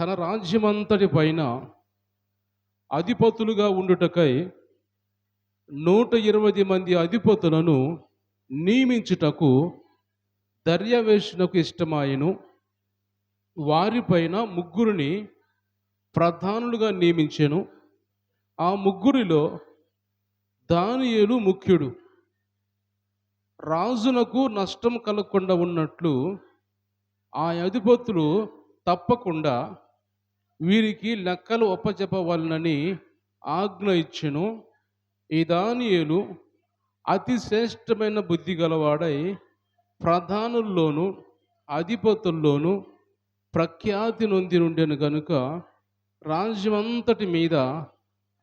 తన రాజ్యమంతటి పైన అధిపతులుగా ఉండుటకై 120 మంది అధిపతులను నియమించుటకు దర్యావేషునకు ఇష్టమాయెను. వారిపైన ముగ్గురిని ప్రధానులుగా నియమించెను. ఆ ముగ్గురిలో దానియేలు ముఖ్యుడు. రాజునకు నష్టం కలగకుండా ఉన్నట్లు ఆ అధిపతులు తప్పకుండా వీరికి లెక్కలు ఒప్పచెప్పవలనని ఆజ్ఞ ఇచ్చెను. ఈ దానియేలు అతి శ్రేష్టమైన బుద్ధి గలవాడై ప్రధానుల్లోనూ అధిపతుల్లోనూ ప్రఖ్యాతి నొంది నుండెను గనుక రాజ్యమంతటి మీద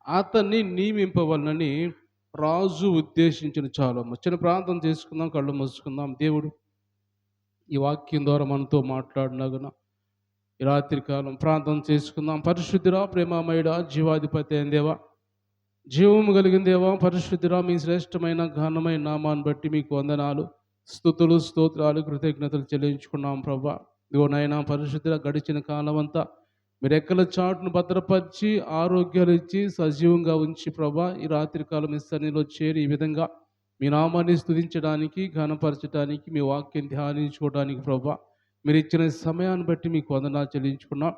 అతన్ని నియమింపవలనని రాజు ఉద్దేశించిన. చాలా చిన్న ప్రార్థన చేసుకుందాం, కళ్ళు మూసుకుందాం. దేవుడు ఈ వాక్యం ద్వారా మనతో మాట్లాడినగన ఈ రాత్రి కాలం ప్రార్థన చేసుకుందాం. పరిశుద్ధిరా, ప్రేమమయుడా, జీవాధిపతి అయిన దేవా, జీవము కలిగిన దేవా, పరిశుద్ధిరా, మీ శ్రేష్టమైన ఘనమైన నామాన్ని బట్టి మీకు వందనాలు, స్తుతులు, స్తోత్రాలు, కృతజ్ఞతలు చెల్లించుకున్నాం ప్రభా. ఇదిగో నాయనా పరిశుద్ధిరా, గడిచిన కాలం అంతా మీరు ఎక్కల చాటును భద్రపరిచి ఆరోగ్యాలు ఇచ్చి సజీవంగా ఉంచి ప్రభా, ఈ రాత్రి కాలం మీ సన్నిధిలో చేరి ఈ విధంగా మీ నామాన్ని స్తుతించడానికి, ఘనపరచడానికి, మీ వాక్యం ధ్యానించుకోవడానికి ప్రభా మీరు ఇచ్చిన సమయాన్ని బట్టి మీకు వందనాలు చెల్లించుకున్నాం.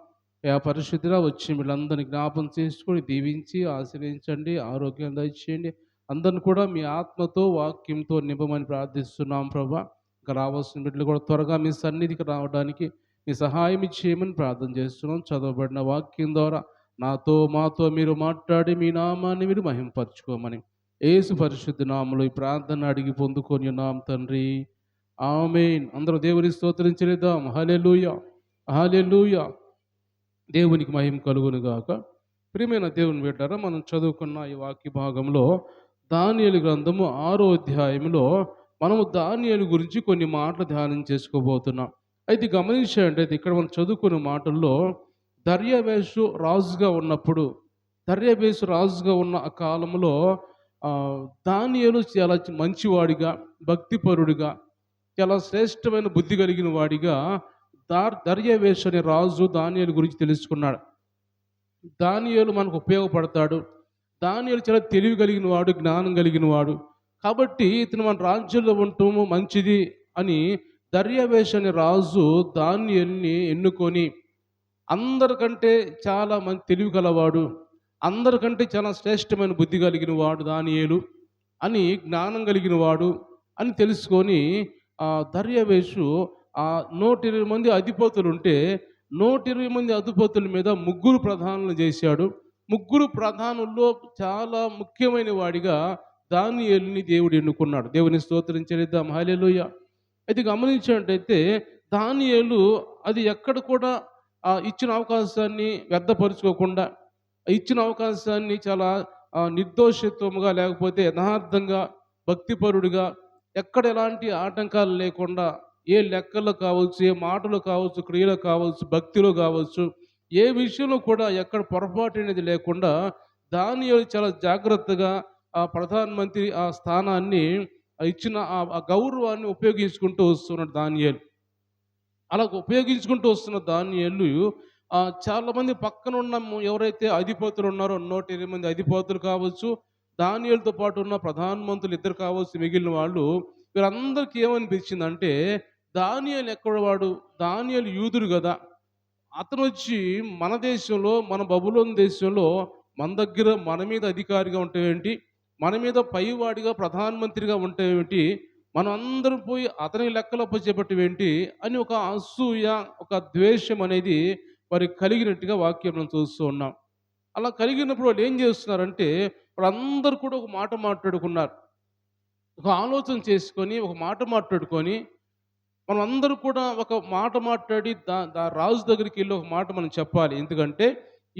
ఆ పరిశుద్ధిగా వచ్చి వీళ్ళందరినీ జ్ఞాపం చేసుకొని దీవించి ఆశ్రయించండి, ఆరోగ్యం దయచేయండి. అందరిని కూడా మీ ఆత్మతో వాక్యంతో నింపమని ప్రార్థిస్తున్నాం ప్రభా. ఇంకా రావాల్సిన బిడ్డలు కూడా త్వరగా మీ సన్నిధికి రావడానికి మీ సహాయం చేయమని ప్రార్థన చేస్తున్నాం. చదవబడిన వాక్యం ద్వారా నాతో మాతో మీరు మాట్లాడి మీ నామాన్ని మీరు మహింపరచుకోమని యేసు పరిశుద్ధ నామములో ఈ ప్రార్థన అడిగి పొందుకొని ఉన్నాం తండ్రి, ఆమేన్. అందరూ దేవుని స్తోత్రం చెల్లిద్దాం. హల్లెలూయా, హల్లెలూయా. దేవునికి మహిమ కలుగును గాక. ప్రియమైన దేవుని బిడ్డలారా, మనం చదువుకున్న ఈ వాక్య భాగంలో దానియేలు గ్రంథము 6వ అధ్యాయంలో మనము దానియేలు గురించి కొన్ని మాటలు ధ్యానం చేసుకోబోతున్నాం. అయితే గమనించండి, అయితే ఇక్కడ మనం చదువుకున్న మాటల్లో దర్యావేషు రాజుగా ఉన్నప్పుడు, దర్యావేషు రాజుగా ఉన్న ఆ కాలంలో దానియేలు చాలా మంచివాడిగా, భక్తిపరుడిగా, చాలా శ్రేష్టమైన బుద్ధి కలిగిన వాడిగా దర్యావేషు అనే రాజు దానియేలు గురించి తెలుసుకున్నాడు. దానియేలు మనకు ఉపయోగపడతాడు. దానియేలు చాలా తెలివి కలిగిన వాడు, జ్ఞానం కలిగిన వాడు. కాబట్టి ఇతను మన రాజ్యంలో ఉండటము మంచిది అని దర్యావేషు అనే రాజు దానియేలుని ఎన్నుకొని, అందరికంటే చాలా మంచి తెలివి గలవాడు, అందరికంటే చాలా శ్రేష్టమైన బుద్ధి కలిగిన వాడు దానియేలు అని, జ్ఞానం కలిగిన వాడు అని తెలుసుకొని దర్యావేషు 120 మంది అధిపతులు ఉంటే 120 మంది అధిపతుల మీద ముగ్గురు ప్రధానులు చేశాడు. ముగ్గురు ప్రధానుల్లో చాలా ముఖ్యమైన వాడిగా దానియేలుని దేవుడు ఎన్నుకున్నాడు. దేవుని స్తోత్రం చెల్లిద్దాం. హల్లెలూయా. అయితే గమనించినట్టయితే దానియేలు అది ఎక్కడ కూడా ఇచ్చిన అవకాశాన్ని వ్యర్థపరుచుకోకుండా, ఇచ్చిన అవకాశాన్ని చాలా నిర్దోషత్వముగా, లేకపోతే యథార్థంగా, భక్తిపరుడిగా, ఎక్కడ ఎలాంటి ఆటంకాలు లేకుండా, ఏ లెక్కలు కావచ్చు, ఏ మాటలు కావచ్చు, క్రియలు కావచ్చు, భక్తిలో కావచ్చు, ఏ విషయంలో కూడా ఎక్కడ పొరపాటు అనేది లేకుండా దానియేలు చాలా జాగ్రత్తగా ఆ ప్రధానమంత్రి ఆ స్థానాన్ని ఇచ్చిన ఆ గౌరవాన్ని ఉపయోగించుకుంటూ వస్తున్నాడు దానియేలు. అలా ఉపయోగించుకుంటూ వస్తున్న దానియేలు చాలామంది పక్కన ఉన్న ఎవరైతే అధిపతులు ఉన్నారో 120 మంది అధిపతులు కావచ్చు, దానియేలుతో పాటు ఉన్న ప్రధానమంత్రులు ఇద్దరు కావచ్చు, మిగిలిన వాళ్ళు, వీరందరికీ ఏమనిపించిందంటే దానియేలు ఎక్కడ వాడు, దానియేలు యూదుడు కదా, అతను వచ్చి మన దేశంలో, మన బబులోను దేశంలో మన దగ్గర మన మీద అధికారిగా ఉంటేవేంటి, మన మీద పైవాడిగా ప్రధానమంత్రిగా ఉంటేవేంటి, మనం అందరం పోయి అతని లెక్కలు అప్పచెప్పేవేంటి అని ఒక అసూయ, ఒక ద్వేషం అనేది వారి కలిగినట్టుగా వాక్యం మనం చూస్తూ ఉన్నాం. అలా కలిగినప్పుడు వాళ్ళు ఏం చేస్తున్నారంటే వాళ్ళందరూ కూడా ఒక మాట మాట్లాడుకున్నారు. ఒక ఆలోచన చేసుకొని ఒక మాట మాట్లాడుకొని మనం అందరూ కూడా ఒక మాట మాట్లాడి రాజు దగ్గరికి వెళ్ళి ఒక మాట మనం చెప్పాలి. ఎందుకంటే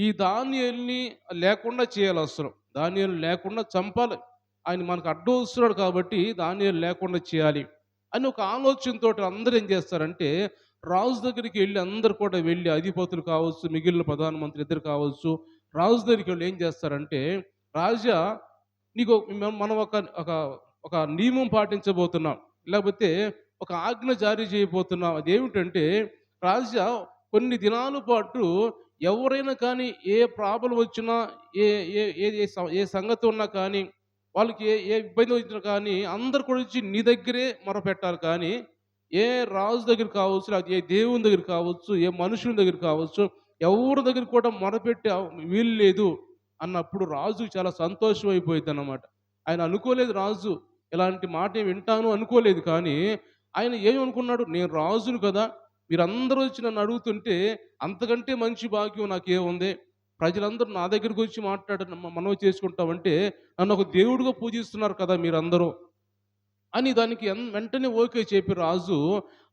ఈ దానియేలుని లేకుండా చేయాలి, అవసరం దానియేలు లేకుండా చంపాలి, ఆయన మనకు అడ్డు వస్తున్నాడు కాబట్టి దానియేలు లేకుండా చేయాలి అని ఒక ఆలోచనతో అందరూ ఏం చేస్తారంటే రాజు దగ్గరికి వెళ్ళి, అందరు కూడా వెళ్ళి, అధిపతులు కావచ్చు, మిగిలిన ప్రధానమంత్రి ఇద్దరు కావచ్చు, రాజు దగ్గరికి వెళ్ళి ఏం చేస్తారంటే, రాజా నీకు మనం ఒక ఒక ఒక నియమం పాటించబోతున్నాం, లేకపోతే ఒక ఆజ్ఞ జారీ చేయబోతున్నాం. అదేమిటంటే రాజా, కొన్ని దినాల పాటు ఎవరైనా కానీ ఏ ప్రాబ్లం వచ్చినా, ఏ ఏ ఏ ఏ స ఏ సంగతి ఉన్నా కానీ, వాళ్ళకి ఏ ఏ ఇబ్బంది వచ్చినా కానీ అందరూ కూడా వచ్చి నీ దగ్గరే మొరపెట్టాలి కానీ, ఏ రాజు దగ్గర కావచ్చు, లేకపోతే ఏ దేవుని దగ్గర కావచ్చు, ఏ మనుషుల దగ్గర కావచ్చు, ఎవరి దగ్గర కూడా మొరపెట్టే వీలు లేదు అన్నప్పుడు రాజుకి చాలా సంతోషం అయిపోయిద్దనమాట. ఆయన అనుకోలేదు రాజు, ఇలాంటి మాట వింటాను అనుకోలేదు కానీ, ఆయన ఏమనుకున్నాడు, నేను రాజును కదా! మీరందరూ వచ్చి నన్ను అడుగుతుంటే అంతకంటే మంచి భాగ్యం నాకేముంది? ప్రజలందరూ నా దగ్గరకొచ్చి మనవి చేసుకుంటామంటే నన్ను ఒక దేవుడిగా పూజిస్తున్నారు కదా మీరందరూ అని దానికి వెంటనే ఓకే చెప్పి రాజు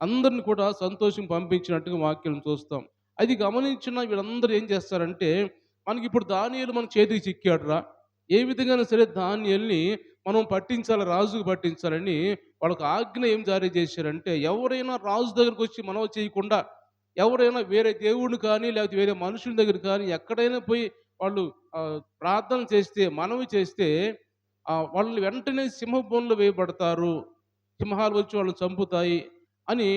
అందరిని కూడా సంతోషం పంపించినట్టుగా వాక్యం చూస్తాం. అది గమనించిన వీళ్ళందరూ ఏం చేస్తారంటే, మనకిప్పుడు దానియేలు మన చేతికి చిక్కాడురా, ఏ విధంగానైనా సరే దానియేలుని మనం పట్టించాలి, రాజుకు పట్టించాలని వాళ్ళకి ఆజ్ఞ ఏం జారీ చేశారంటే, ఎవరైనా రాజు దగ్గరకొచ్చి మనవి చేయకుండా, ఎవరైనా వేరే దేవుడిని కానీ, లేకపోతే వేరే మనుషుల దగ్గర కానీ ఎక్కడైనా పోయి వాళ్ళు ప్రార్థన చేస్తే, మనవి చేస్తే వాళ్ళని వెంటనే సింహబోన్లో వేయబడతారు. సింహాలు వచ్చి వాళ్ళని చంపుతాయి అని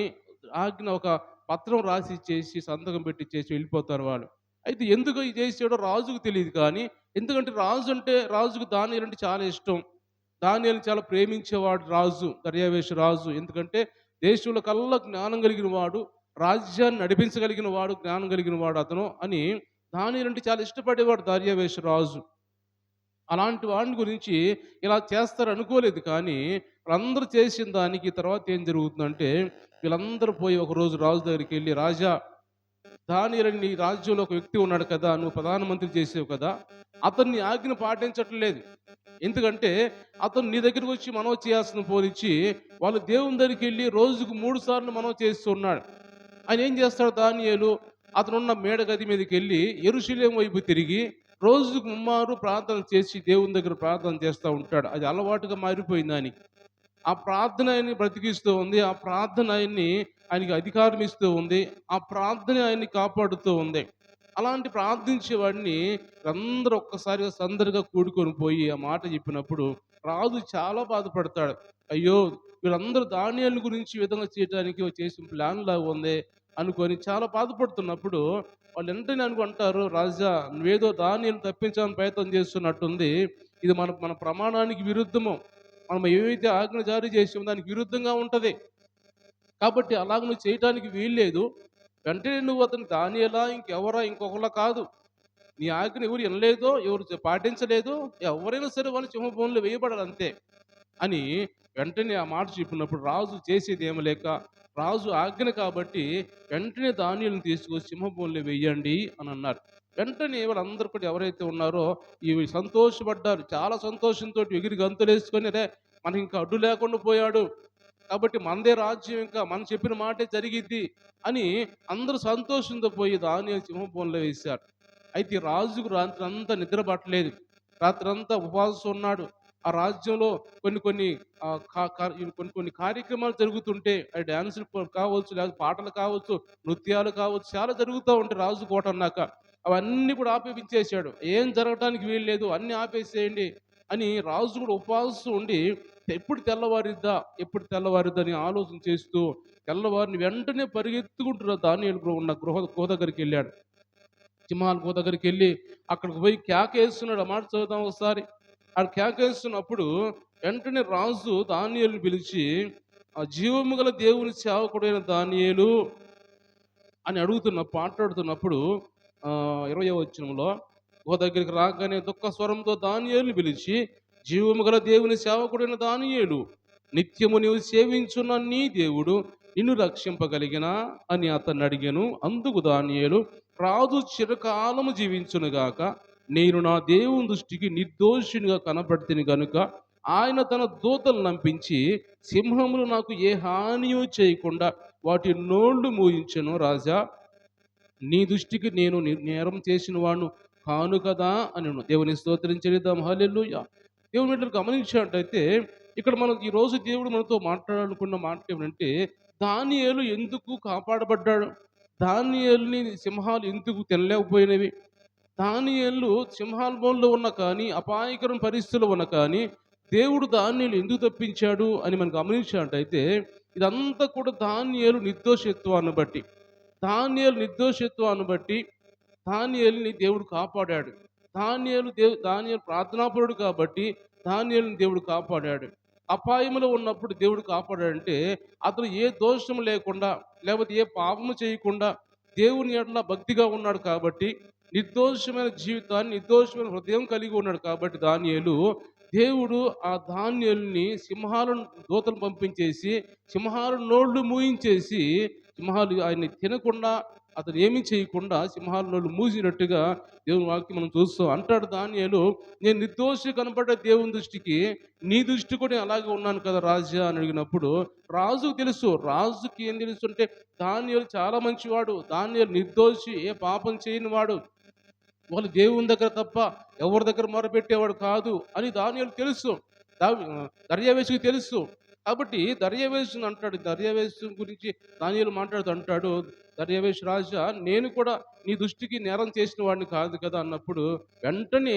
ఆజ్ఞ ఒక పత్రం రాసి ఇచ్చేసి, సంతకం పెట్టిచ్చేసి వెళ్ళిపోతారు వాళ్ళు. అయితే ఎందుకు ఇది చేసాడో రాజుకు తెలీదు కానీ, ఎందుకంటే రాజుకు దానియేలు అంటే చాలా ఇష్టం. దానియేలుని చాలా ప్రేమించేవాడు రాజు, దర్యావేషు రాజు. ఎందుకంటే దేశంలో కల్లా జ్ఞానం కలిగిన వాడు, రాజ్యాన్ని నడిపించగలిగిన వాడు, జ్ఞానం కలిగిన వాడు అతను అని దానియేలు అంటే చాలా ఇష్టపడేవాడు దర్యావేషు రాజు. అలాంటి వాడిని గురించి ఇలా చేస్తారు అనుకోలేదు కానీ, వాళ్ళందరూ చేసిన దానికి తర్వాత ఏం జరుగుతుందంటే, వీళ్ళందరూ పోయి ఒకరోజు రాజు దగ్గరికి వెళ్ళి, రాజా, దానియేలు నీ రాజ్యంలో ఒక వ్యక్తి ఉన్నాడు కదా, నువ్వు ప్రధానమంత్రి చేసావు కదా, అతన్ని ఆజ్ఞ పాటించట్లేదు. ఎందుకంటే అతను నీ దగ్గరికి వచ్చి మనవి చేయాల్సిన పోలిచ్చి, వాళ్ళు దేవుని దగ్గరికి వెళ్ళి రోజుకు 3 సార్లు మనవి చేస్తున్నాడు. ఆయన ఏం చేస్తాడు దానియేలు, అతనున్న మేడ గది మీదకి వెళ్ళి యెరూషలేము వైపు తిరిగి రోజుకు ముమ్మారు ప్రార్థన చేసి దేవుని దగ్గర ప్రార్థన చేస్తూ ఉంటాడు. అది అలవాటుగా మారిపోయింది ఆయనకి. ఆ ప్రార్థన ఆయన్ని బ్రతికిస్తూ ఉంది. ఆ ప్రార్థన ఆయనకి అధికారం ఇస్తూ ఉంది. ఆ ప్రార్థన ఆయన్ని కాపాడుతూ ఉంది. అలాంటి ప్రార్థించేవాడిని అందరూ ఒక్కసారిగా సందడిగా కూడుకొని పోయి ఆ మాట చెప్పినప్పుడు రాజు చాలా బాధపడతాడు. అయ్యో! వీళ్ళందరూ దానియేలు గురించి ఈ విధంగా చేయడానికి చేసిన ప్లాన్ లాగా ఉంది అనుకొని చాలా బాధపడుతున్నప్పుడు వాళ్ళు వెంటనే అనుకుంటారు, రాజా, నువ్వేదో దానియేలుని తప్పించాలని ప్రయత్నం చేస్తున్నట్టుంది. ఇది మన మన ప్రమాణానికి విరుద్ధము. మనం ఏవైతే ఆజ్ఞ జారీ చేసామో దానికి విరుద్ధంగా ఉంటది. కాబట్టి అలాగ నువ్వు చేయటానికి వీల్లేదు. వెంటనే నువ్వు అతను దానియేలా, ఇంకెవరా, ఇంకొకలా కాదు. నీ ఆజ్ఞ ఎవరు వినలేదో, ఎవరు పాటించలేదో, ఎవరైనా సరే వాళ్ళు సింహబోన్లో వేయబడాలి అంతే అని వెంటనే ఆ మాట చెప్పినప్పుడు రాజు చేసేది ఏమి లేక, రాజు ఆజ్ఞ కాబట్టి వెంటనే దానియేలుని తీసుకొచ్చి సింహబోన్లో వెయ్యండి అని అన్నారు. వెంటనే వాళ్ళందరూ కూడా ఎవరైతే ఉన్నారో ఇవి సంతోషపడ్డారు. చాలా సంతోషంతో ఎగిరి గంతులేసుకొని, అరే, మనకి ఇంకా అడ్డు లేకుండా పోయాడు కాబట్టి మనదే రాజ్యం, ఇంకా మనం చెప్పిన మాటే జరిగిద్ది అని అందరూ సంతోషంతో పోయి దానియేలు సింహబోన్లో వేశారు. అయితే ఈ రాజుకు రాత్రంతా నిద్ర పట్టలేదు. రాత్రంతా ఉపవాసం ఉన్నాడు. ఆ రాజ్యంలో కొన్ని కొన్ని కొన్ని కొన్ని కార్యక్రమాలు జరుగుతుంటే, అవి డాన్సులు కావచ్చు, లేకపోతే పాటలు కావచ్చు, నృత్యాలు కావచ్చు, చాలా జరుగుతూ ఉంటాయి రాజు కోట అన్నాక. అవన్నీ కూడా ఆపేపించేశాడు. ఏం జరగటానికి వీలు లేదు, అన్నీ ఆపేసేయండి అని రాజు కూడా ఉపవాసం ఉండి ఎప్పుడు తెల్లవారిద్దా, ఎప్పుడు తెల్లవారిద్దా అని ఆలోచన చేస్తూ తెల్లవారిని వెంటనే పరిగెత్తుకుంటున్న దానియేలు ఉన్న గుహ దగ్గరికి వెళ్ళాడు. సింహాల గుహ దగ్గరికి వెళ్ళి అక్కడికి పోయి కేకేస్తున్నాడు. ఆ మాట చదువుదాం ఒకసారి. ఆడు కేకేస్తున్నప్పుడు వెంటనే రాజు దానియేలుని పిలిచి, ఆ జీవము గల దేవుని సేవకుడైన దానియేలు అని మాట్లాడుతున్నప్పుడు 20వ వచనంలో, గుహ దగ్గరికి రాగానే దుఃఖ స్వరంతో దానియేలుని పిలిచి, జీవము గల దేవుని సేవకుడైన దానియేలు, నిత్యము నీవు సేవించున్న నీ దేవుడు నిన్ను రక్షింపగలిగినా అని అతన్ని అడిగాను. అందుకు దానియేలు, రాజు చిరకాలము జీవించునుగాక, నేను నా దేవుని దృష్టికి నిర్దోషినిగా కనబడితిని గనుక ఆయన తన దూతలు నంపించి సింహములు నాకు ఏ హానియో చేయకుండా వాటి నోళ్లు మూయించెను. రాజా, నీ దృష్టికి నేను నేరం చేసిన వాడు కాను కదా అని దేవుని స్తోత్రం చెల్లిద్దాం. హల్లెలూయా. దేవుని బిడ్డలు గమనించినట్టయితే ఇక్కడ మనం ఈరోజు దేవుడు మనతో మాట్లాడాలనుకున్న మాట ఏమంటే, దానియేలు ఎందుకు కాపాడబడ్డాడు, దానియేలుని సింహాలు ఎందుకు తినలేకపోయినవి, దానియేలు సింహాల బోన్లో ఉన్న కానీ, అపాయకరం పరిస్థితుల్లో ఉన్న కానీ దేవుడు దానియేలు ఎందుకు తప్పించాడు అని మనం గమనించినట్టయితే, ఇదంతా కూడా దానియేలు నిర్దోషత్వాన్ని బట్టి, దానియేలు నిర్దోషత్వాన్ని బట్టి దానియేలుని దేవుడు కాపాడాడు. దానియేలు ప్రార్థనాపరుడు కాబట్టి దానియేలుని దేవుడు కాపాడాడు. అపాయములో ఉన్నప్పుడు దేవుడు కాపాడాడంటే అతను ఏ దోషం లేకుండా, లేకపోతే ఏ పాపము చేయకుండా దేవుని యెడల భక్తిగా ఉన్నాడు కాబట్టి, నిర్దోషమైన జీవితాన్ని, నిర్దోషమైన హృదయం కలిగి ఉన్నాడు కాబట్టి దానియేలు, దేవుడు ఆ దానియేలుని దూతలు పంపించేసి సింహాల నోళ్ళు మూయించేసి, సింహాలు ఆయన్ని తినకుండా, అతను ఏమీ చేయకుండా సింహాల నోళ్ళు మూసినట్టుగా దేవుని వాక్యం మనం చూస్తాం. అంటాడు దానియేలు, నేను నిర్దోషి కనపడ్డ దేవుని దృష్టికి, నీ దృష్టి కూడా నేను అలాగే ఉన్నాను కదా రాజా అని అడిగినప్పుడు, రాజుకు తెలుసు. రాజుకి ఏం తెలుసు అంటే దానియేలు చాలా మంచివాడు, దానియేలు నిర్దోషి, ఏ పాపం చేయని వాడు, వాళ్ళు దేవుని దగ్గర తప్ప ఎవరి దగ్గర మొరపెట్టేవాడు కాదు అని దానియేలు తెలుసు. దర్యావేషుకి తెలుసు. కాబట్టి దర్యావేషుని అంటాడు. దర్యావేషు గురించి దానియేలు మాట్లాడుతూ అంటాడు, దర్యావేషు రాజా, నేను కూడా నీ దృష్టికి నేరం చేసిన వాడిని కాదు కదా అన్నప్పుడు, వెంటనే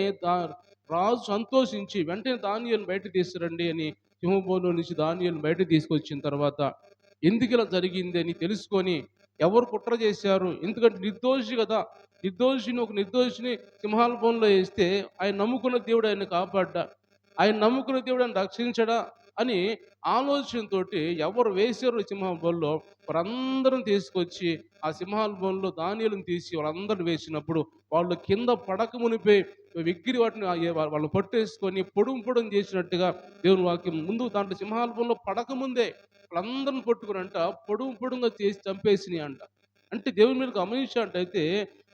రాజు సంతోషించి వెంటనే దానియేలుని బయట తీసుకురండి అని సింహబోలో నుంచి దానియేలుని బయట తీసుకొచ్చిన తర్వాత, ఎందుకు ఇలా జరిగింది అని తెలుసుకొని, ఎవరు కుట్ర చేశారు, ఎందుకంటే నిర్దోషి కదా, నిర్దోషిని సింహాల బోన్లో వేస్తే ఆయన నమ్ముకున్న దేవుడు ఆయన కాపాడ్డా, ఆయన నమ్ముకున్న దేవుడు ఆయన రక్షించడా అని ఆలోచనతోటి ఎవరు వేశారు సింహాల బోన్లో వారందరం తీసుకొచ్చి ఆ సింహాల బోన్లో దానియేలుని తీసి వాళ్ళందరూ వేసినప్పుడు, వాళ్ళు కింద పడక మునిపే విగ్గిరి వాటిని వాళ్ళు పట్టేసుకొని పొడుం చేసినట్టుగా దేవుని వాక్యం ముందు దాంట్లో సింహాల బోన్లో పడక ముందే వాళ్ళందరిని పట్టుకుని అంట పొడుంగా చేసి చంపేసినాయి అంట. అంటే దేవుని మీద గమనించినట్టయితే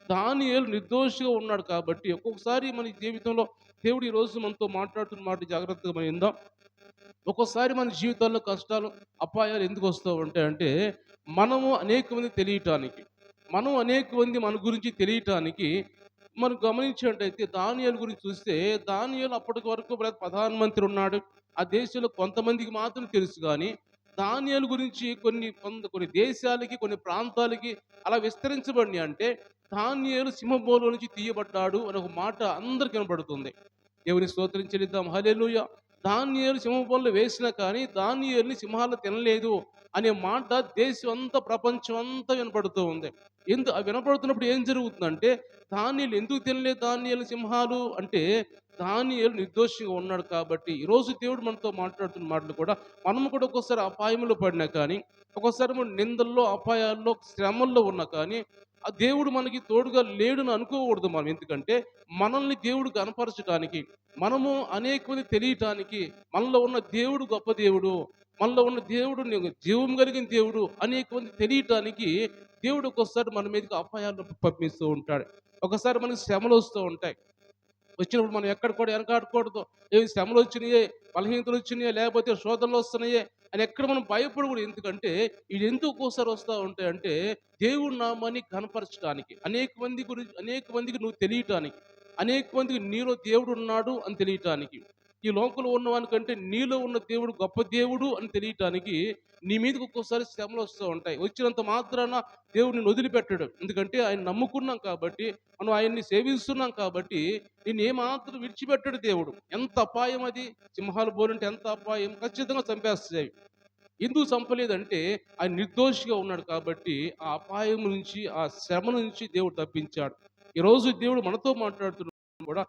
దానియేలు నిర్దోషిగా ఉన్నాడు కాబట్టి, ఒక్కొక్కసారి మన జీవితంలో దేవుడు ఈరోజు మనతో మాట్లాడుతున్న మాట జాగ్రత్తగా మనం విందాం. ఒక్కోసారి మన జీవితాల్లో కష్టాలు, అపాయాలు ఎందుకు వస్తూ ఉంటాయంటే, మనం అనేక మంది మన గురించి తెలియటానికి మనం గమనించినట్టయితే దానియేలు గురించి చూస్తే, దానియేలు అప్పటి వరకు ప్రధానమంత్రి ఉన్నాడు. ఆ దేశంలో కొంతమందికి మాత్రం తెలుసు కానీ, దానియేలు గురించి కొన్ని దేశాలకి, కొన్ని ప్రాంతాలకి అలా విస్తరించబడినాయి. అంటే దానియేలు సింహబోలో నుంచి తీయబడ్డాడు అని ఒక మాట అందరికి వినపడుతుంది. దేవుని స్తోత్రం చెల్లిద్దాం. హల్లెలూయా. దానియేలు సింహబోలో వేసినా కానీ దానియేలుని సింహాలు తినలేదు అనే మాట దేశం అంతా, ప్రపంచం అంతా వినపడుతూ ఉంది. వినపడుతున్నప్పుడు ఏం జరుగుతుందంటే, దానియేలు ఎందుకు తినలేదు దానియేలు సింహాలు అంటే, దానియేలు నిర్దోషిగా ఉన్నాడు కాబట్టి. ఈరోజు దేవుడు మనతో మాట్లాడుతున్న మాటలు కూడా, మనము కూడా ఒక్కోసారి అపాయంలో పడినా కానీ, ఒక్కోసారి మనం నిందల్లో, అపాయాల్లో, శ్రమల్లో ఉన్నా కానీ, ఆ దేవుడు మనకి తోడుగా లేడుని అనుకోకూడదు మనం. ఎందుకంటే మనల్ని దేవుడు కనపరచడానికి, మనము అనేక మంది తెలియటానికి, మనలో ఉన్న దేవుడు గొప్ప దేవుడు, మనలో ఉన్న దేవుడు జీవం కలిగిన దేవుడు అనేక మంది తెలియటానికి దేవుడు ఒక్కోసారి మన మీదకి అపాయాలను పంపిస్తూ ఉంటాడు. ఒకసారి మనకి శ్రమలు వస్తూ ఉంటాయి. వచ్చినప్పుడు మనం ఎక్కడ కూడా వెనకాడకూడదు. ఏ శ్రమలు వచ్చినాయే, బలహీనతలు వచ్చినాయే, లేకపోతే శోధనలు వస్తున్నాయే అని ఎక్కడ మనం భయపడకూడదు. ఎందుకంటే ఇది ఎందుకు ఒక్కోసారి వస్తూ ఉంటాయంటే, దేవుడి నామాన్ని కనపరచడానికి, అనేక మందికి నువ్వు తెలియటానికి, అనేక మందికి నీలో దేవుడు ఉన్నాడు అని తెలియటానికి, ఈ లోకంలో ఉన్నవానికంటే నీలో ఉన్న దేవుడు గొప్ప దేవుడు అని తెలియటానికి నీ మీదకి ఒక్కోసారి శ్రమలు వస్తూ ఉంటాయి. వచ్చినంత మాత్రాన దేవుడిని వదిలిపెట్టడు. ఎందుకంటే ఆయన నమ్ముకున్నాం కాబట్టి, మనం ఆయన్ని సేవిస్తున్నాం కాబట్టి నిన్ను ఏమాత్రం విడిచిపెట్టడు దేవుడు. ఎంత అపాయం అది! సింహాలు బోలుంటే ఎంత అపాయం! ఖచ్చితంగా చంపేస్తాయి. ఎందుకు చంపలేదంటే ఆయన నిర్దోషిగా ఉన్నాడు కాబట్టి, ఆ అపాయం నుంచి, ఆ శ్రమ నుంచి దేవుడు తప్పించాడు. ఈరోజు దేవుడు మనతో మాట్లాడుతున్న కూడా,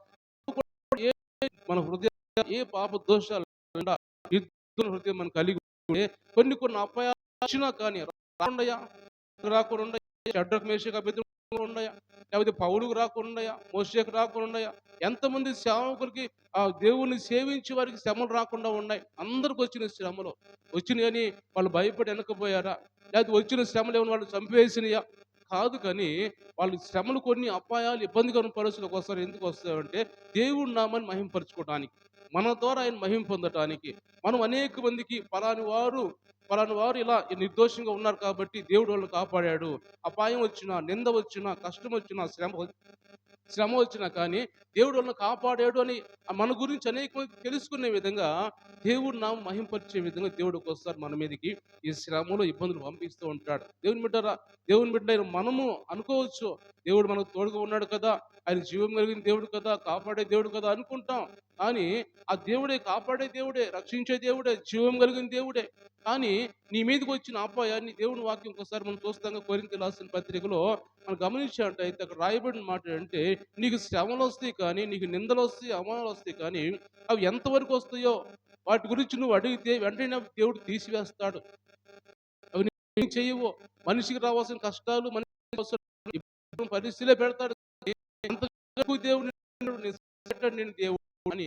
మన హృదయ ఏ పాప దోషాలు నిర్దోష హృదయం మనం కలిగి ఉంటే, కొన్ని అపాయాలు వచ్చినా కానీ రాకుండా షడ్రకు మేషకు అబేద్నెగోకు ఉండయా, లేకపోతే పౌలుకు రాకుండా, మోషేకు రాకుండా, ఎంతమంది సేవకులకి ఆ దేవుణ్ణి సేవించే వారికి శ్రమలు రాకుండా ఉన్నాయి. అందరికి వచ్చిన శ్రమలు వచ్చినాయని వాళ్ళు భయపడి వెనకపోయారా, లేకపోతే వచ్చిన శ్రమలు ఏమైనా వాళ్ళు చంపేసినాయా? కాదు. కానీ వాళ్ళు శ్రమలు, కొన్ని అపాయాలు, ఇబ్బందికరమైన పరిస్థితులు ఒకసారి ఎందుకు వస్తాయంటే, దేవుడి నామాన్ని మహింపరచుకోవడానికి, మన ద్వారా ఆయన మహిమ పొందటానికి. మనం అనేక మందికి పలాని వారు ఇలా నిర్దోషంగా ఉన్నారు కాబట్టి దేవుడు వాళ్ళని కాపాడాడు. అపాయం వచ్చినా, నింద వచ్చినా, కష్టం వచ్చినా, శ్రమ వచ్చినా కానీ దేవుడు వాళ్ళని కాపాడాడు అని మన గురించి అనేక మంది తెలుసుకునే విధంగా, దేవుడు నామం మహింపరిచే విధంగా దేవుడు ఒక్కోసారి మన మీదకి ఈ శ్రమలు, ఇబ్బందులు పంపిస్తూ ఉంటాడు. దేవుని బిడ్డలైన మనము అనుకోవచ్చు, దేవుడు మనకు తోడుగా ఉన్నాడు కదా, ఆయన జీవం కలిగిన దేవుడు కదా, కాపాడే దేవుడు కదా అనుకుంటాం. కానీ ఆ దేవుడే, కాపాడే దేవుడే, రక్షించే దేవుడే, జీవం కలిగిన దేవుడే. కానీ నీ మీదకి వచ్చిన అపాయాన్ని దేవుని వాక్యం ఇంకోసారి మనం చూస్తాం. కొరింథీయులకు రాసిన పత్రికలో మనం గమనించినట్టయితే అక్కడ రాయబడిన మాట ఏంటంటే, నీకు శ్రమలు వస్తాయి కానీ, నీకు నిందలు వస్తాయి, అవమానాలు వస్తాయి కానీ, అవి ఎంతవరకు వస్తాయో వాటి గురించి నువ్వు అడిగితే వెంటనే దేవుడు తీసివేస్తాడు. అవి ఏం చేయవు. మనిషికి రావాల్సిన కష్టాలు, మనిషికి రావాల్సిన పరిస్థితులే పెడతాడు. ఎంత దేవుడు నేను దేవుడు అని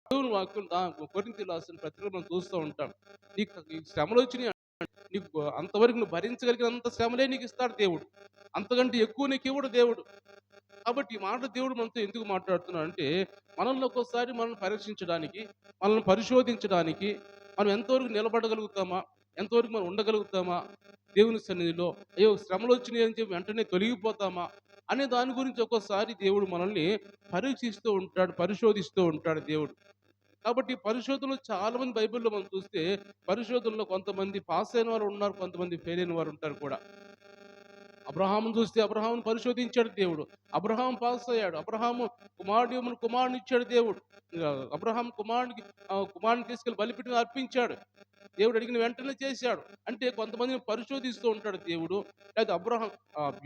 దేవుని వాక్యం కొరింథీయులకు రాసిన పత్రికలో మనం చూస్తూ ఉంటాం. నీకు శ్రమలు వచ్చినాయి, నీకు అంతవరకు నువ్వు భరించగలిగినంత శ్రమలే నీకు ఇస్తాడు దేవుడు. అంతకంటే ఎక్కువ నీకు ఇవ్వడు దేవుడు. కాబట్టి ఈ మాట దేవుడు మనతో ఎందుకు మాట్లాడుతున్నాడు అంటే, మనల్ని ఒక్కోసారి మనల్ని పరీక్షించడానికి, మనల్ని పరిశోధించడానికి, మనం ఎంతవరకు నిలబడగలుగుతామా, ఎంతవరకు మనం ఉండగలుగుతామా దేవుని సన్నిధిలో, అయ్యో శ్రమలు వచ్చినాయి అని చెప్పి వెంటనే తొలగిపోతామా అనే దాని గురించి ఒక్కోసారి దేవుడు మనల్ని పరీక్షిస్తూ ఉంటాడు, పరిశోధిస్తూ ఉంటాడు దేవుడు. కాబట్టి పరిశోధనలు చాలా మంది బైబిల్లో మనం చూస్తే, పరిశోధనలో కొంతమంది పాస్ అయిన వారు ఉన్నారు, కొంతమంది ఫెయిల్ అయిన వారు ఉంటారు కూడా. అబ్రహామును చూస్తే అబ్రహామును పరిశోధించాడు దేవుడు. అబ్రహాం పాస్ అయ్యాడు. అబ్రహాము కుమారుని ఇచ్చాడు దేవుడు. అబ్రహాం కుమారుని తీసుకెళ్లి బలిపీఠం అర్పించాడు. దేవుడు అడిగిన వెంటనే చేశాడు. అంటే కొంతమందిని పరిశోధిస్తూ ఉంటాడు దేవుడు. లేదా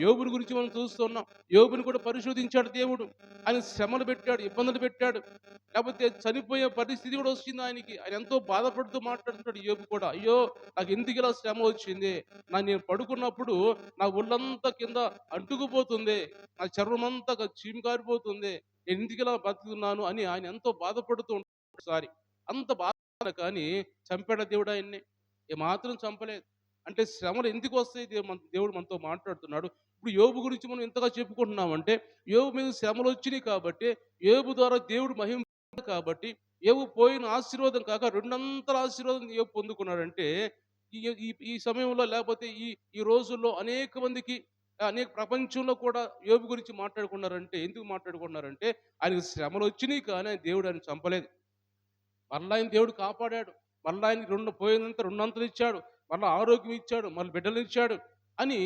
యోబుని గురించి మనం చూస్తున్నాం. యోబుని కూడా పరిశోధించాడు దేవుడు. ఆయన శ్రమలు పెట్టాడు, ఇబ్బందులు పెట్టాడు. లేకపోతే చనిపోయే పరిస్థితి కూడా వచ్చింది ఆయనకి. ఆయన ఎంతో బాధపడుతూ మాట్లాడుతున్నాడు యోబు కూడా. అయ్యో, నాకు ఎందుకు ఇలా శ్రమ వచ్చింది, నేను పడుకున్నప్పుడు నా ఒళ్ళంతా కింద అంటుకుపోతుంది, నా చర్మం అంతా చీము కారిపోతుంది, నేను ఎందుకు ఇలా బతుకుతున్నాను అని ఆయన ఎంతో బాధపడుతూ ఉంటాడు ఒకసారి. అంత బాధ కానీ చంపాడ దేవుడు ఆయన్ని? ఏమాత్రం చంపలేదు. అంటే శ్రమలు ఎందుకు వస్తాయి, దేవుడు మనతో మాట్లాడుతున్నాడు. ఇప్పుడు యోబు గురించి మనం ఇంతగా చెప్పుకుంటున్నామంటే, యోబు మీద శ్రమలు వచ్చినాయి కాబట్టి, యోబు ద్వారా దేవుడు మహిమ కాబట్టి, యోబు పోయిన ఆశీర్వాదం కాక రెండంతల ఆశీర్వాదం యోబు పొందుకున్నాడంటే, ఈ ఈ ఈ సమయంలో లేకపోతే ఈ ఈ రోజుల్లో అనేక మందికి, అనేక ప్రపంచంలో కూడా యోబు గురించి మాట్లాడుకున్నారంటే, ఎందుకు మాట్లాడుకున్నారంటే, ఆయనకు శ్రమలు వచ్చినాయి కానీ దేవుడు ఆయన చంపలేదు. మరలా ఆయన దేవుడు కాపాడాడు. మరలా ఆయన పోయినంత రెండంతలు ఇచ్చాడు. మరలా ఆరోగ్యం ఇచ్చాడు, మళ్ళీ బిడ్డలు ఇచ్చాడు అని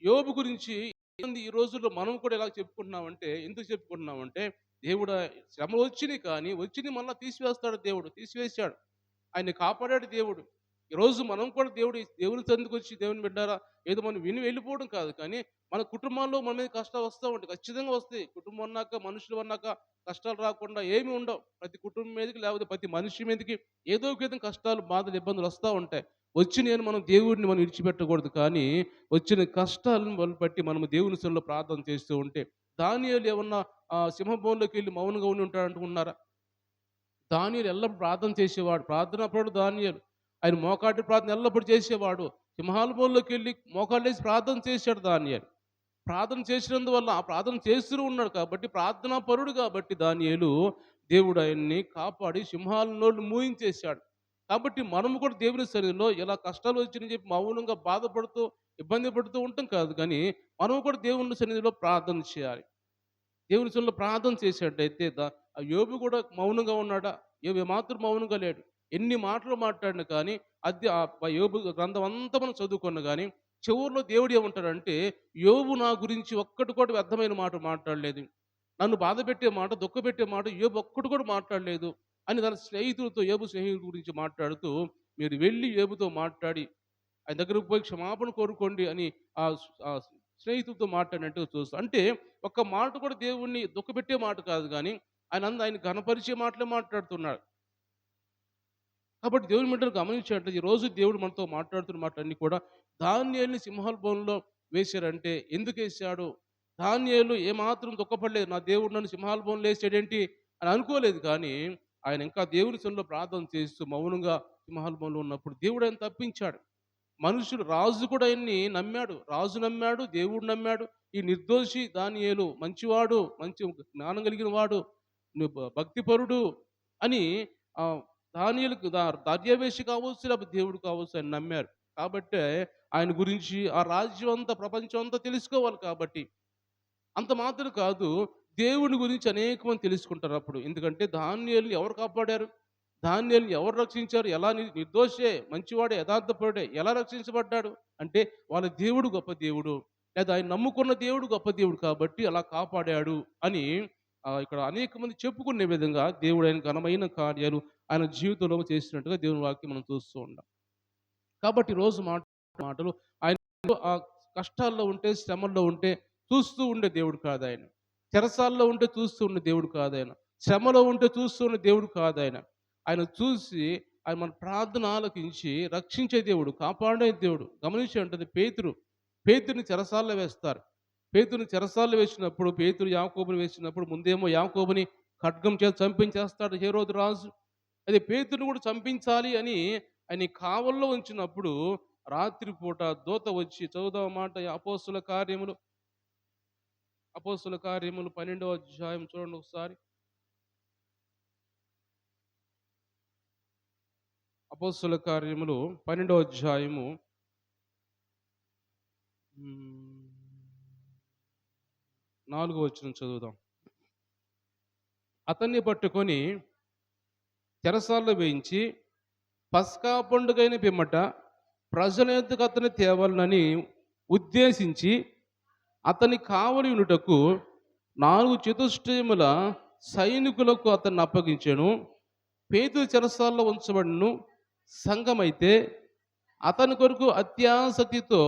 యోబు గురించి ఈ రోజుల్లో మనం కూడా ఎలా చెప్పుకుంటున్నామంటే, ఎందుకు చెప్పుకుంటున్నామంటే, దేవుడు శ్రమలు వచ్చినాయి కానీ వచ్చినాయి మళ్ళీ తీసివేస్తాడు దేవుడు. తీసివేశాడు. ఆయన్ని కాపాడాడు దేవుడు. ఈరోజు మనం కూడా దేవుని సన్నిధికి వచ్చి, దేవుని బిడ్డారా, ఏదో మనం విని వెళ్ళిపోవడం కాదు కానీ, మన కుటుంబాల్లో మన మీద కష్టాలు వస్తూ ఉంటాయి. ఖచ్చితంగా వస్తాయి. కుటుంబం అన్నాక, మనుషులు అన్నాక కష్టాలు రాకుండా ఏమి ఉండవు. ప్రతి కుటుంబం మీదకి, లేకపోతే ప్రతి మనిషి మీదకి ఏదో ఒక విధంగా కష్టాలు, బాధలు, ఇబ్బందులు వస్తూ ఉంటాయి. మనం దేవుడిని మనం విడిచిపెట్టకూడదు. కానీ వచ్చిన కష్టాలను బట్టి మనము దేవుని సన్నిధిలో ప్రార్థన చేస్తూ ఉంటే, దానియేలు ఏమన్నా సింహభవనంలోకి వెళ్ళి మౌనంగా ఉండి ఉంటాడు అనుకుంటున్నారా? దానియేలు ఎల్లప్పుడు ప్రార్థన చేసేవాడు. ప్రార్థనాపరుడు దానియేలు. ఆయన మోకాటి ప్రార్థన ఎల్లప్పుడు చేసేవాడు. సింహాలభవనంలోకి వెళ్ళి మోకాళ్ళేసి ప్రార్థన చేశాడు దానియేలు. ప్రార్థన చేసినందువల్ల, ఆ ప్రార్థన చేస్తూ ఉన్నాడు కాబట్టి, ప్రార్థనా పరుడు కాబట్టి దానియేలు, దేవుడు ఆయన్ని కాపాడి సింహాల నోళ్ళు మూయించేశాడు. కాబట్టి మనము కూడా దేవుని సన్నిధిలో ఇలా కష్టాలు వచ్చినాయని చెప్పి మౌనంగా బాధపడుతూ, ఇబ్బంది పడుతూ ఉంటాం కాదు కానీ, మనము కూడా దేవుని సన్నిధిలో ప్రార్థన చేయాలి. దేవుని సన్నిధిలో ప్రార్థన చేసేటైతే యోబు కూడా మౌనంగా ఉన్నాడా? యోబు ఏమాత్రం మౌనంగా లేడు. ఎన్ని మాటలు మాట్లాడినా కానీ, యోబు గ్రంథం అంతా మనం చదువుకున్నా కానీ, చివరిలో దేవుడు ఏమంటాడంటే, యోబు నా గురించి ఒక్కటి కూడా వ్యర్థమైన మాట మాట్లాడలేదు, నన్ను బాధపెట్టే మాట, దుఃఖపెట్టే మాట యోబు ఒక్కటి కూడా మాట్లాడలేదు అని తన స్నేహితులతో, యోబు స్నేహితుల గురించి మాట్లాడుతూ, మీరు వెళ్ళి యోబుతో మాట్లాడి ఆయన దగ్గరకు పోయి క్షమాపణ కోరుకోండి అని ఆ ఆ స్నేహితులతో మాట్లాడినట్టుగా చూస్తాం. అంటే ఒక్క మాట కూడా దేవుణ్ణి దుఃఖపెట్టే మాట కాదు కానీ, ఆయన ఘనపరిచే మాటలే మాట్లాడుతున్నాడు. కాబట్టి దేవుని బిడ్డలు గమనించినట్లయితే, ఈరోజు దేవుడు మనతో మాట్లాడుతున్న మాటలన్నీ కూడా, దానియేలుని సింహాల బోనులో వేశారంటే ఎందుకు వేశాడు? దానియేలు ఏమాత్రం దుఃఖపడలేదు. నా దేవుడు నన్ను సింహాల బోనులో వేసాడేంటి అని అనుకోలేదు. కానీ ఆయన ఇంకా దేవుని సన్నిధిలో ప్రార్థన చేస్తూ మౌనంగా సింహాల బోనులో ఉన్నప్పుడు దేవుడు ఆయన తప్పించాడు. రాజు కూడా ఆయన్ని నమ్మాడు. రాజు నమ్మాడు, దేవుడు నమ్మాడు. ఈ నిర్దోషి దానియేలు మంచివాడు, మంచి జ్ఞానం కలిగిన వాడు, భక్తిపరుడు అని దానియేలుకు దర్యావేషి కావచ్చు, లేకపోతే దేవుడు కావచ్చు, ఆయన నమ్మారు. కాబట్టే ఆయన గురించి ఆ రాజ్యం అంతా, ప్రపంచం అంతా తెలుసుకోవాలి. కాబట్టి అంత మాత్రం కాదు, దేవుని గురించి అనేక మంది తెలుసుకుంటారు అప్పుడు. ఎందుకంటే దానియేలుని ఎవరు కాపాడారు? దానియేలుని ఎవరు రక్షించారు? ఎలా నిర్దోషే, మంచివాడే, యథార్థపరుడే ఎలా రక్షించబడ్డాడు అంటే, వాళ్ళ దేవుడు గొప్ప దేవుడు. లేదా ఆయన నమ్ముకున్న దేవుడు గొప్ప దేవుడు కాబట్టి అలా కాపాడాడు అని ఇక్కడ అనేక మంది చెప్పుకునే విధంగా దేవుడు ఆయన ఘనమైన కార్యాలు ఆయన జీవితంలో చేసినట్టుగా దేవుని వాక్యం మనం చూస్తూ ఉంటాం. కాబట్టి ఈరోజు మాటలు ఆయన ఆ కష్టాల్లో ఉంటే, శ్రమల్లో ఉంటే చూస్తూ ఉండే దేవుడు కాదు ఆయన. చెరసాల్లో ఉంటే చూస్తూ ఉండే దేవుడు కాదు ఆయన. శ్రమలో ఉంటే చూస్తూ ఉన్న దేవుడు కాదు ఆయన. ఆయన చూసి ఆయన మన ప్రార్థన ఆలకించి రక్షించే దేవుడు, కాపాడే దేవుడు. గమనించి ఉంటుంది పేతురుని చెరసాల్లో వేస్తారు. పేతురుని చెరసాల్లో వేసినప్పుడు, పేతురు యాకోబుని వేసినప్పుడు ముందేమో యాకోబుని ఖడ్గం చేత చంపించేస్తాడు హేరోదు రాజు. అదే పేతురుని కూడా చంపించాలి అని ఆయన కావల్లో ఉంచినప్పుడు రాత్రిపూట దూత వచ్చి, చదువుదాం మాట అపోస్తుల కార్యములు 12వ అధ్యాయం చూడండి ఒకసారి. అపోస్తుల కార్యములు 12వ అధ్యాయము 4వ వచనం చదువుదాం. అతన్ని పట్టుకొని చెరసాల్లో వేయించి పస్కా పండుగైన పిమ్మట ప్రజల యొద్దకు అతన్ని తేవాలని ఉద్దేశించి అతని కావలి ఉండుటకు 4 చతుష్టయముల సైనికులకు అతన్ని అప్పగించెను. పేతురు చెరసాల్లో ఉంచబడిను. సంఘమైతే అతని కొరకు అత్యాసక్తితో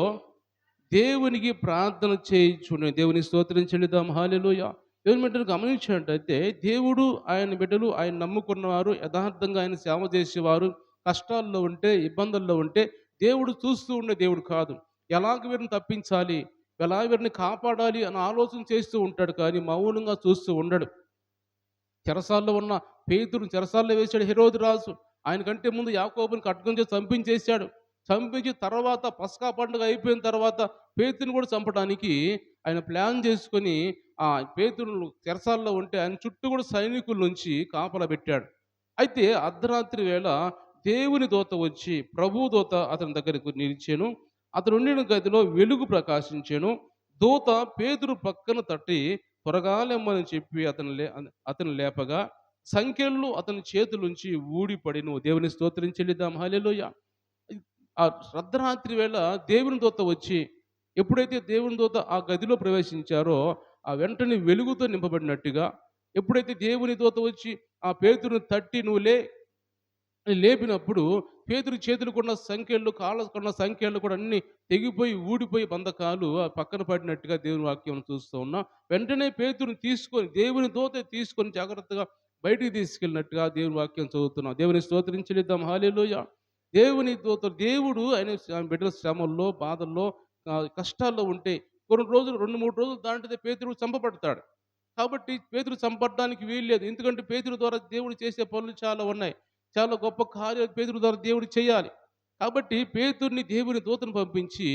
దేవునికి ప్రార్థన చేయించును. దేవుని స్తోత్రం చెల్లిద్దాం. హల్లెలూయా. దేవుని బిడ్డలు గమనించినట్టయితే దేవుడు, ఆయన బిడ్డలు, ఆయన నమ్ముకున్నవారు, యథార్థంగా ఆయన సేవ చేసేవారు కష్టాల్లో ఉంటే, ఇబ్బందుల్లో ఉంటే దేవుడు చూస్తూ ఉండే దేవుడు కాదు. ఎలాగ వీరిని తప్పించాలి, ఎలా వీరిని కాపాడాలి అని ఆలోచన చేస్తూ ఉంటాడు కానీ మౌనంగా చూస్తూ ఉండడు. చెరసాల్లో ఉన్న పేతురుని చెరసాల్లో వేశాడు హెరోదు రాజు. ఆయన కంటే ముందు యాకోబుని ఖడ్గం చేసి చంపించేశాడు. చంపించి తర్వాత పస్కా పండుగ అయిపోయిన తర్వాత పేతురుని కూడా చంపడానికి ఆయన ప్లాన్ చేసుకొని ఆ పేతురును చెరసాల్లో ఉంటే ఆయన చుట్టూ కూడా సైనికుల నుంచి కాపలా పెట్టాడు. అయితే అర్ధరాత్రి వేళ దేవుని దూత వచ్చి, ప్రభు దూత అతని దగ్గరకు నిలిచాను. అతను ఉండిన గదిలో వెలుగు ప్రకాశించాను. దూత పేతురు పక్కన తట్టి త్వరగా లెమ్మని చెప్పి అతను లేపగా సంకెళ్ళు అతని చేతులుంచి ఊడిపడిను. దేవుని స్తోత్రం చెల్లిద్దాం. హల్లెలూయా. ఆ అర్ధరాత్రి వేళ దేవుని దూత వచ్చి, ఎప్పుడైతే దేవుని దూత ఆ గదిలో ప్రవేశించారో ఆ వెంటనే వెలుగుతో నింపబడినట్టుగా, ఎప్పుడైతే దేవుని దూత వచ్చి ఆ పేతురుని తట్టి నువ్వు లే అని లేపినప్పుడు పేతురు చేతులకున్న సంఖ్యలు, కాళ్ళకున్న సంఖ్యలు కూడా అన్ని తెగిపోయి ఊడిపోయి బంధకాలు ఆ పక్కన పడినట్టుగా దేవుని వాక్యం చూస్తూ ఉన్నాం. వెంటనే పేతురుని తీసుకొని, దేవుని దూత తీసుకొని జాగ్రత్తగా బయటికి తీసుకెళ్ళినట్టుగా దేవుని వాక్యం చదువుతున్నాం. దేవుని స్తోత్రించలిద్దాం. హల్లెలూయా. దేవుని దూత, దేవుడు ఆయన బిడ్డల శ్రమల్లో, బాధల్లో, కష్టాల్లో ఉంటే కొన్ని రోజులు 2-3 రోజులు దాంటితే పేతురు చంపబడతాడు. కాబట్టి పేతురు చంపడానికి వీలు లేదు. ఎందుకంటే పేతురు ద్వారా దేవుడు చేసే పనులు చాలా ఉన్నాయి. చాలా గొప్ప కార్యాలు పేతురు ద్వారా దేవుడు చేయాలి. కాబట్టి పేతుర్ని దేవుని దూతను పంపించి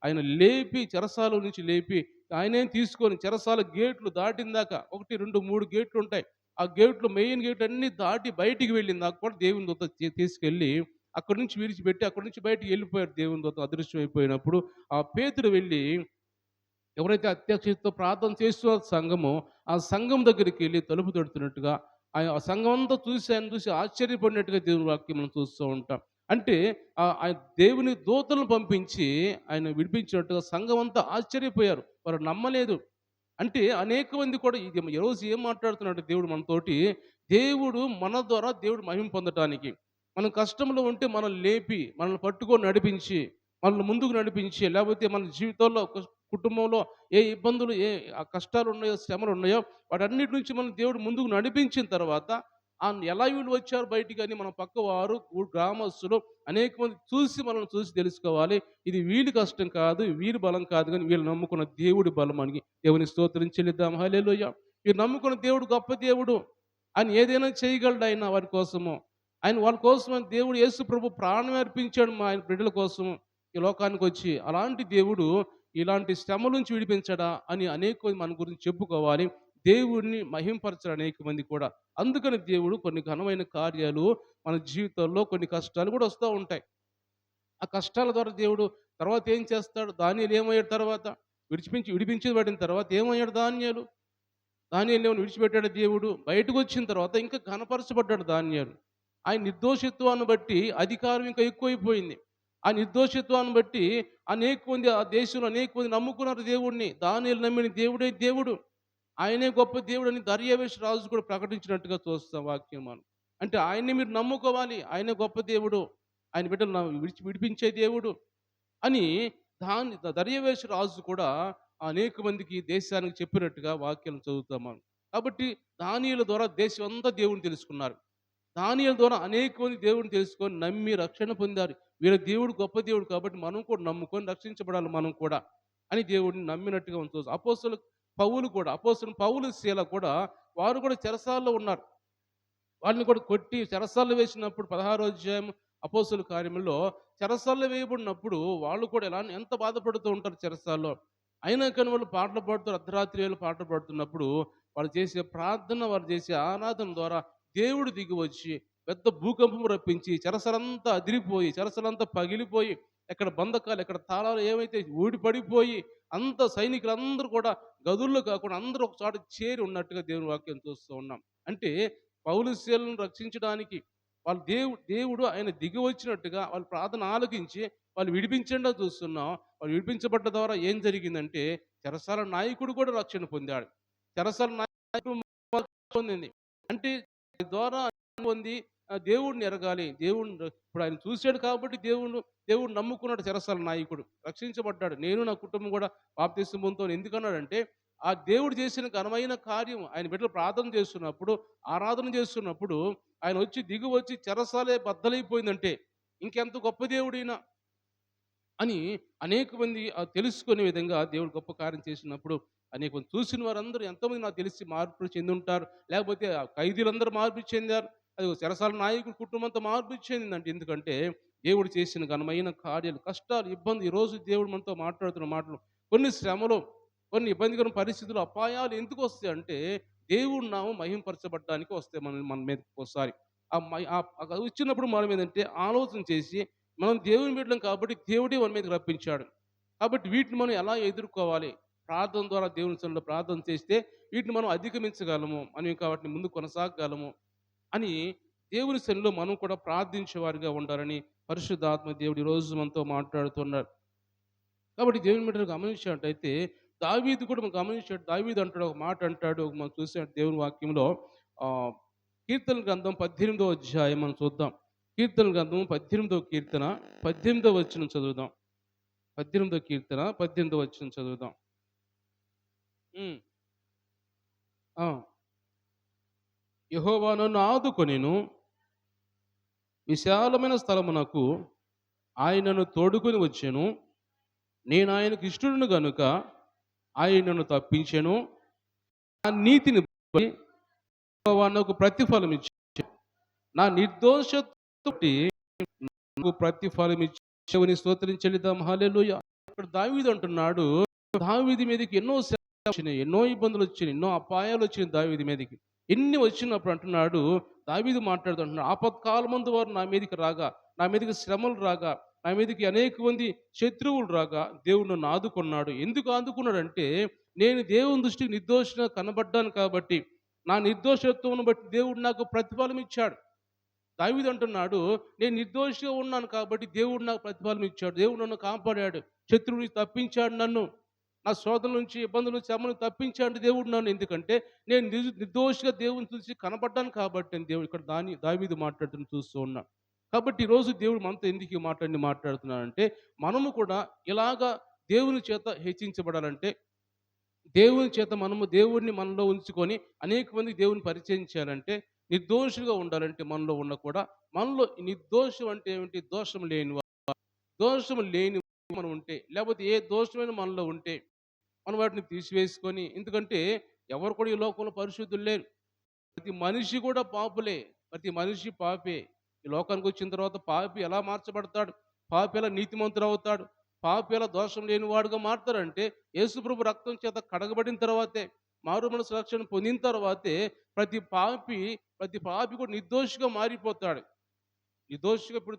ఆయన లేపి, చెరసాల నుంచి లేపి ఆయనే తీసుకొని చెరసాల గేట్లు దాటిన దాకా 1, 2, 3 గేట్లు ఉంటాయి. ఆ గేట్లు, మెయిన్ గేట్ అన్ని దాటి బయటికి వెళ్ళిన దాకా కూడా దేవుని దూత తీసుకెళ్ళి అక్కడి నుంచి విడిచిపెట్టి అక్కడి నుంచి బయటికి వెళ్ళిపోయారు. దేవుని దూత అదృశ్యం అయిపోయినప్పుడు ఆ పేతురు వెళ్ళి ఎవరైతే అత్యక్షతతో ప్రార్థన చేస్తున్న సంఘమో ఆ సంఘం దగ్గరికి వెళ్ళి తలుపు తడుతున్నట్టుగా ఆయన ఆ సంఘం అంతా ఆయన చూసి ఆశ్చర్యపడినట్టుగా దేవుని వాక్యం మనం చూస్తూ ఉంటాం. అంటే ఆయన దేవుని దూతలను పంపించి ఆయన విడిపించినట్టుగా సంఘం అంతా ఆశ్చర్యపోయారు. వారు నమ్మలేదు. అంటే అనేక మంది కూడా ఇది ఈరోజు ఏం మాట్లాడుతున్నాడు దేవుడు మనతోటి, దేవుడు మన ద్వారా దేవుడు మహిమ పొందటానికి, మనం కష్టంలో ఉంటే మనల్ని లేపి, మనల్ని పట్టుకొని నడిపించి, మనల్ని ముందుకు నడిపించి, లేకపోతే మన జీవితంలో కుటుంబంలో ఏ ఇబ్బందులు, ఏ కష్టాలు ఉన్నాయో, శ్రమలు ఉన్నాయో వాటన్నిటి నుంచి మనం దేవుడు ముందుకు నడిపించిన తర్వాత ఎలా వీళ్ళు వచ్చారు బయటికి అని మన పక్కవారు, గ్రామస్తులు అనేక మంది చూసి మనల్ని చూసి తెలుసుకోవాలి. ఇది వీడి కష్టం కాదు, వీరి బలం కాదు, కానీ వీళ్ళు నమ్ముకున్న దేవుడి బలం అని దేవుని స్తోత్రం చెల్లిద్దాం. హల్లెలూయా. వీరు నమ్ముకున్న దేవుడు గొప్ప దేవుడు. ఆయన ఏదైనా చేయగలడు. ఆయన వారి కోసము, ఆయన వాళ్ళ కోసం దేవుడు యేసు ప్రభు ప్రాణం అర్పించాడు ఆయన బిడ్డల కోసం ఈ లోకానికి వచ్చి. అలాంటి దేవుడు ఇలాంటి శ్రమ నుంచి విడిపించడా అని అనేక మన గురించి చెప్పుకోవాలి. దేవుడిని మహింపరచరు అనేక మంది కూడా. అందుకని దేవుడు కొన్ని ఘనమైన కార్యాలు మన జీవితంలో, కొన్ని కష్టాలు కూడా వస్తూ ఉంటాయి. ఆ కష్టాల ద్వారా దేవుడు తర్వాత ఏం చేస్తాడు? దానియేలు ఏమయ్యాడు తర్వాత? విడిపించబడిన తర్వాత ఏమయ్యాడు దానియేలు? దానియేలుని విడిచిపెట్టాడు దేవుడు. బయటకు వచ్చిన తర్వాత ఇంకా ఘనపరచబడ్డాడు దానియేలు. ఆయన నిర్దోషిత్వాన్ని బట్టి అధికారం ఇంకా ఎక్కువైపోయింది. ఆ నిర్దోషిత్వాన్ని బట్టి అనేక మంది ఆ దేశంలో అనేక మంది నమ్ముకున్నారు దేవుడిని. దానియేలు నమ్మిన దేవుడే దేవుడు. ఆయనే గొప్ప దేవుడని దర్యావేషు రాజు కూడా ప్రకటించినట్టుగా చూస్తాం వాక్యం మనం. అంటే ఆయన్ని మీరు నమ్ముకోవాలి. ఆయనే గొప్ప దేవుడు. ఆయన బిడ్డలు విడిపించే దేవుడు అని దర్యావేషు రాజు కూడా అనేక మందికి దేశానికి చెప్పినట్టుగా వాక్యం చదువుతాం మనం. కాబట్టి దానియేలు ద్వారా దేశం అంతా దేవుడిని తెలుసుకున్నారు. దానియేలు ద్వారా అనేక మంది దేవుడిని తెలుసుకొని నమ్మి రక్షణ పొందారు. వీళ్ళ దేవుడు గొప్ప దేవుడు కాబట్టి మనం కూడా నమ్ముకొని రక్షించబడాలి మనం కూడా అని దేవుడిని నమ్మినట్టుగా మనం చూస్తాం. అపోస్తలుడు పౌలు శీల కూడా వారు కూడా చెరసాల్లో ఉన్నారు. వాళ్ళని కూడా కొట్టి చెరసాల్లో వేసినప్పుడు 16వ అధ్యాయం అపోస్తలుల కార్యములో చెరసాల్లో వేయబడినప్పుడు వాళ్ళు కూడా ఎంత బాధపడుతూ ఉంటారు చెరసాల్లో. అయినా కానీ వాళ్ళు పాటలు పాడుతూ అర్ధరాత్రి వేళ పాటలు పాడుతున్నప్పుడు వాళ్ళు చేసే ప్రార్థన, వారు చేసే ఆరాధన ద్వారా దేవుడు దిగి వచ్చి పెద్ద భూకంపం రప్పించి చెరసలంతా అదిరిపోయి, చెరసలంతా పగిలిపోయి, ఎక్కడ బంధకాలు, ఎక్కడ తాళాలు ఏమైతే ఊడిపడిపోయి అంత సైనికులందరూ కూడా గదుల్లో కాకుండా అందరూ ఒక చోట చేరి ఉన్నట్టుగా దేవుని వాక్యం చూస్తూ ఉన్నాం. అంటే పౌలు శీలను రక్షించడానికి వాళ్ళు దేవుడు ఆయన దిగి వచ్చినట్టుగా వాళ్ళు ప్రార్థన ఆలకించి వాళ్ళు విడిపించండి చూస్తున్నాం. వాళ్ళు విడిపించబడ్డ ద్వారా ఏం జరిగిందంటే చెరసాల నాయకుడు కూడా రక్షణ పొందాడు. చెరసాల నాయకుడు పొందింది. అంటే దాని ద్వారా పొంది దేవుడిని ఎరగాలి. ఇప్పుడు ఆయన చూశాడు కాబట్టి దేవుడు నమ్ముకున్నాడు. చెరసాల నాయకుడు రక్షించబడ్డాడు. నేను నా కుటుంబం కూడా బాప్తిస్మం పొందుతాను. ఎందుకన్నాడంటే ఆ దేవుడు చేసిన ఘనమైన కార్యం ఆయన బిడ్డలు ప్రార్థన చేస్తున్నప్పుడు, ఆరాధన చేస్తున్నప్పుడు ఆయన వచ్చి దిగి వచ్చి చెరసాలే బద్దలైపోయిందంటే ఇంకెంత గొప్ప దేవుడైనా అని అనేక మంది తెలుసుకునే విధంగా దేవుడు గొప్ప కార్యం చేసినప్పుడు అనేక మంది చూసిన వారందరూ ఎంతోమంది నాకు తెలిసి మార్పు చెంది ఉంటారు. లేకపోతే ఆ ఖైదీలందరూ మార్పు చెందారు. అది చెరసాల నాయకుడు కుటుంబం అంతా మార్పు చెందిందంటే ఎందుకంటే దేవుడు చేసిన ఘనమైన కార్యాలు, కష్టాలు, ఇబ్బంది. ఈరోజు దేవుడు మనతో మాట్లాడుతున్న మాటలు కొన్ని శ్రమలు, కొన్ని ఇబ్బందికర పరిస్థితులు, అపాయాలు ఎందుకు వస్తాయి అంటే దేవుడు నామం మహింపరచబడడానికి వస్తాయి మన మీదకి ఒకసారి. వచ్చినప్పుడు మనం ఏంటంటే ఆలోచన చేసి మనం దేవుని బిడ్డలం కాబట్టి దేవుడే మన మీదకి రప్పించాడు. కాబట్టి వీటిని మనం ఎలా ఎదుర్కోవాలి? ప్రార్థన ద్వారా దేవుని సన్నిధిలో ప్రార్థన చేస్తే వీటిని మనం అధిగమించగలము. మనం ఇంకా వాటిని ముందు కొనసాగగలము అని దేవుని సన్నిధిలో మనం కూడా ప్రార్థించేవారిగా ఉండాలని పరిశుద్ధాత్మ దేవుడు ఈరోజు మనతో మాట్లాడుతున్నారు. కాబట్టి దేవుని బిడ్డలు గమనించినట్టయితే దావీదు కూడా మనం గమనించాడు. దావీదు అంటాడు, ఒక మాట అంటాడు, మనం చూసాడు దేవుని వాక్యంలో. కీర్తన గ్రంథం 18వ అధ్యాయం మనం చూద్దాం. కీర్తన గ్రంథం 18వ కీర్తన 18వ వచనం చదువుదాం. 18వ కీర్తన 18వ వచనం చదువుదాం. యెహోవా నన్ను ఆదుకొనెను, విశాలమైన స్థలమునకు ఆయనను తోడుకొని వచ్చెను. నేను ఆయనకు ఇష్టడును గనుక ఆయనను తప్పించెను. నా నీతిని బట్టి యెహోవా నాకు ప్రతిఫలం ఇచ్చెను. నా నిర్దోషతోటి నాకు ప్రతిఫలం ఇచ్చేవని స్తోత్రం చెల్లిద్దాం. హల్లెలూయా. ఇక్కడ దావీదు అంటున్నాడు, దావీదు మీదకి ఎన్నో శ్రమలు వచ్చినాయి, ఎన్నో ఇబ్బందులు వచ్చినాయి, ఎన్నో అపాయాలు వచ్చినాయి దావీదు మీదకి. ఎన్ని వచ్చినప్పుడు అంటున్నాడు, దావీదు మాట్లాడుతున్నాడు, ఆపత్కాలమందు వారు నా మీదకి రాగా, నా మీదకి శ్రమలు రాగా, నా మీదకి అనేక మంది శత్రువులు రాగా దేవుడు నన్ను ఆదుకున్నాడు. ఎందుకు ఆదుకున్నాడంటే నేను దేవుని దృష్టికి నిర్దోషంగా కనబడ్డాను కాబట్టి, నా నిర్దోషత్వం బట్టి దేవుడు నాకు ప్రతిఫలం ఇచ్చాడు. దావీదు అంటున్నాడు, నేను నిర్దోషిగా ఉన్నాను కాబట్టి దేవుడు నాకు ప్రతిఫలం ఇచ్చాడు. దేవుడు నన్ను కాపాడాడు, శత్రువు నుంచి తప్పించాడు, నన్ను నా శోధన నుంచి, ఇబ్బందుల నుంచి, శ్రమను తప్పించాడు దేవుడు నన్ను. ఎందుకంటే నేను నిర్దోషిగా దేవుని చూసి కనబడ్డాను కాబట్టి అని దేవుడు ఇక్కడ దావీదు మాట్లాడుతున్న చూస్తూ ఉన్నాను. కాబట్టి ఈరోజు దేవుడు మనతో ఎందుకు మాట్లాడుతున్నాడంటే మనము కూడా ఇలాగా దేవుని చేత హెచ్చించబడాలంటే, దేవుని చేత దేవుడిని మనలో ఉంచుకొని అనేక మందికి దేవుని పరిచయం చేయాలంటే, నిర్దోషులుగా ఉండాలంటే మనలో నిర్దోషం అంటే ఏమిటి? దోషం లేని మనం ఉంటే, లేకపోతే ఏ దోషమైన మనలో ఉంటే మనం వాటిని తీసివేసుకొని, ఎందుకంటే ఎవరు కూడా ఈ లోకంలో పరిశుద్ధులు లేరు. ప్రతి మనిషి కూడా పాపులే. ప్రతి మనిషి పాపే. ఈ లోకానికి వచ్చిన తర్వాత పాపి ఎలా మార్చబడతాడు? పాపి ఎలా నీతిమంతుడు అవుతాడు? పాపి ఎలా దోషం లేని వాడుగా మారుతాడంటే యేసుప్రభు రక్తం చేత కడగబడిన తర్వాతే, మారు మనసు రక్షణ పొందిన తర్వాతే ప్రతి పాపి కూడా నిర్దోషిగా మారిపోతాడు. నిర్దోషిగా ఇప్పుడు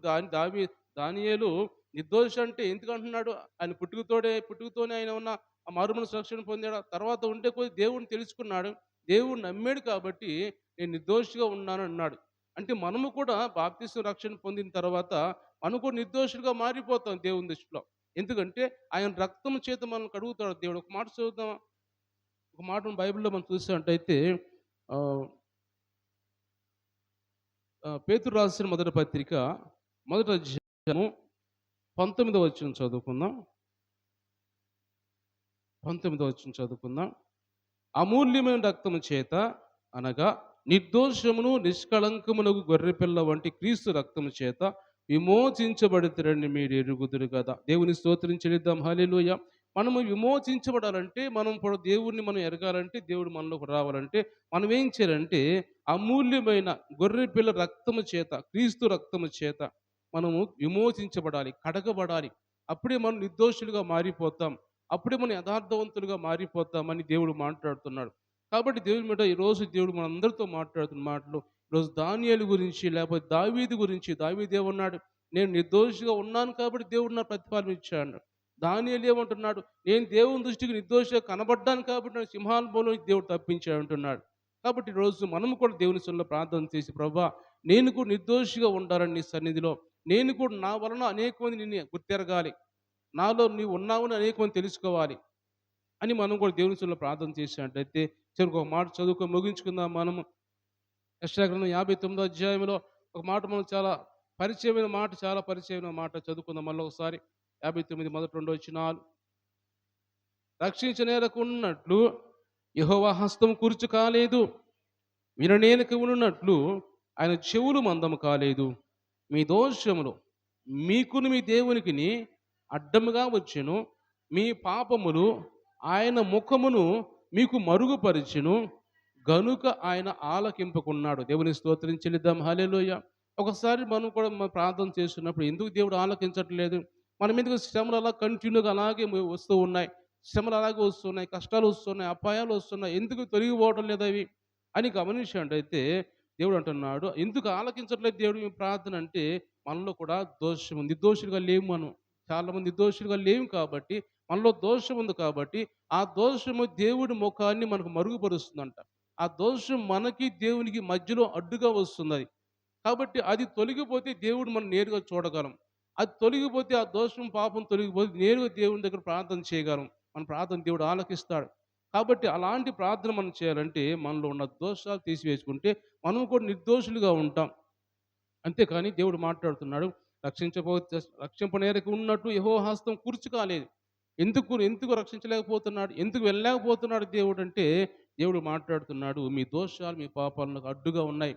దానియేలు నిర్దోషి అంటే ఎందుకు అంటున్నాడు? ఆయన పుట్టుకతోనే ఆయన ఉన్న ఆ మారుమనసు రక్షణ పొందాడు. తర్వాత ఉండే కొద్ది దేవుడిని తెలుసుకున్నాడు. దేవుడు నమ్మాడు కాబట్టి నేను నిర్దోషిగా ఉన్నాను అన్నాడు. అంటే మనము కూడా బాప్తిస్మ రక్షణ పొందిన తర్వాత మనం కూడా నిర్దోషులుగా మారిపోతాం దేవుని దృష్టిలో. ఎందుకంటే ఆయన రక్తం చేత మనల్ని కడుగుతాడు దేవుడు. ఒక మాట చదువుదామా? ఒక మాటను బైబిల్‌లో మనం చూసినట్టయితే ఆహ్, పేతురు రాసిన మొదటి పత్రిక మొదటి అధ్యాయము 19వ వచనం చదువుకుందాం. 19వ వచనం చదువుకుందాం. అమూల్యమైన రక్తము చేత అనగా నిర్దోషమును నిష్కళంకమునకు గొర్రెపిల్ల వంటి క్రీస్తు రక్తము చేత విమోచించబడితిరని మీరు ఎరుగుదురు కదా. దేవుని స్తోత్రం చెల్లిద్దాం. హల్లెలూయా. మనము విమోచించబడాలంటే, మనం ఇప్పుడు దేవుణ్ణి మనం ఎరగాలంటే, దేవుడు మనలోకి రావాలంటే మనం ఏం చేయాలంటే అమూల్యమైన గొర్రెపిల్ల రక్తము చేత, క్రీస్తు రక్తము చేత మనము విమోచించబడాలి, కడగబడాలి. అప్పుడే మనం నిర్దోషులుగా మారిపోతాం. అప్పుడే మనం యథార్థవంతులుగా మారిపోతామని దేవుడు మాట్లాడుతున్నాడు. కాబట్టి దేవుని మీద ఈరోజు దేవుడు మనందరితో మాట్లాడుతున్న మాటలు, ఈరోజు దానియేలు గురించి, లేకపోతే దావీదు గురించి. దావీదు ఏమన్నాడు? నేను నిర్దోషిగా ఉన్నాను కాబట్టి దేవుడు నాకు ప్రతిఫలం ఇచ్చాడు. దానియేలు ఏమంటున్నాడు? నేను దేవుని దృష్టికి నిర్దోషిగా కనబడ్డాను కాబట్టి నన్ను సింహాసనంలో నుంచి దేవుడు తప్పించాడు అంటున్నాడు. కాబట్టి ఈరోజు మనము కూడా దేవుని సన్నిధిలో ప్రార్థన చేసి, ప్రభువా, నేను కూడా నిర్దోషిగా ఉండాలని నీ సన్నిధిలో, నేను కూడా నా వలన అనేక మంది నిన్ను గుర్తెరగాలి, నాలో నీవు ఉన్నావని అనేక మంది తెలుసుకోవాలి అని మనం కూడా దేవుని సన్నిధిలో ప్రార్థన చేసినట్టయితే, చివరికి ఒక మాట చదువుకొని ముగించుకుందాం మనము. యెషయా గ్రంథం 59వ అధ్యాయంలో ఒక మాట మనకు చాలా పరిచయమైన మాట, చాలా పరిచయమైన మాట చదువుకుందాం మళ్ళీ ఒకసారి. 59 మొదటి 2 వచనాలు. రక్షించనేరకున్నట్లు యెహోవా హస్తం కురుచు కాలేదు, విననేనక ఉన్నట్లు ఆయన చెవులు మందము కాలేదు. మీ దోషములు మీకును మీ దేవునికిని అడ్డముగా వచ్చెను. మీ పాపములు ఆయన ముఖమును మీకు మరుగుపరిచెను గనుక ఆయన ఆలకింపకున్నాడు. దేవుని స్తోత్రం చెల్లిద్దాం. హల్లెలూయా. ఒకసారి మనం కూడా ప్రార్థన చేస్తున్నప్పుడు ఎందుకు దేవుడు ఆలకించట్లేదు? మన మీదకి శ్రమలు అలా కంటిన్యూగా అలాగే వస్తూ ఉన్నాయి. శ్రమలు అలాగే వస్తున్నాయి, కష్టాలు వస్తున్నాయి, అపాయాలు వస్తున్నాయి. ఎందుకు తొలగిపోవడం లేదు అవి అని గమనించినట్టయితే, దేవుడు అంటున్నాడు, ఎందుకు ఆలకించట్లేదు దేవుడు మీ ప్రార్థన అంటే, మనలో కూడా దోషం ఉంది. నిర్దోషులుగా లేము మనం. చాలామంది నిర్దోషులుగా లేము కాబట్టి, మనలో దోషం ఉంది కాబట్టి, ఆ దోషము దేవుడి ముఖాన్ని మనకు మరుగుపరుస్తుందంట. ఆ దోషం మనకి దేవునికి మధ్యలో అడ్డుగా వస్తున్నది. కాబట్టి అది తొలగిపోతే దేవుడు మనం నేరుగా చూడగలం. అది తొలగిపోతే, ఆ దోషం పాపం తొలగిపోతే నేరుగా దేవుని దగ్గర ప్రార్థన చేయగలం. మన ప్రార్థన దేవుడు ఆలకిస్తాడు. కాబట్టి అలాంటి ప్రార్థన మనం చేయాలంటే మనలో ఉన్న దోషాలు తీసివేసుకుంటే మనం కూడా నిర్దోషులుగా ఉంటాం. అంతేకాని దేవుడు మాట్లాడుతున్నాడు, రక్షించకపోతే రక్షింపనేరక ఉన్నట్టు యెహోవా హస్తం కురుచు కాలేదు. ఎందుకు ఎందుకు రక్షించలేకపోతున్నాడు? ఎందుకు వెళ్ళలేకపోతున్నాడు దేవుడు అంటే, దేవుడు మాట్లాడుతున్నాడు, మీ దోషాలు, మీ పాపాలు నాకు అడ్డుగా ఉన్నాయి.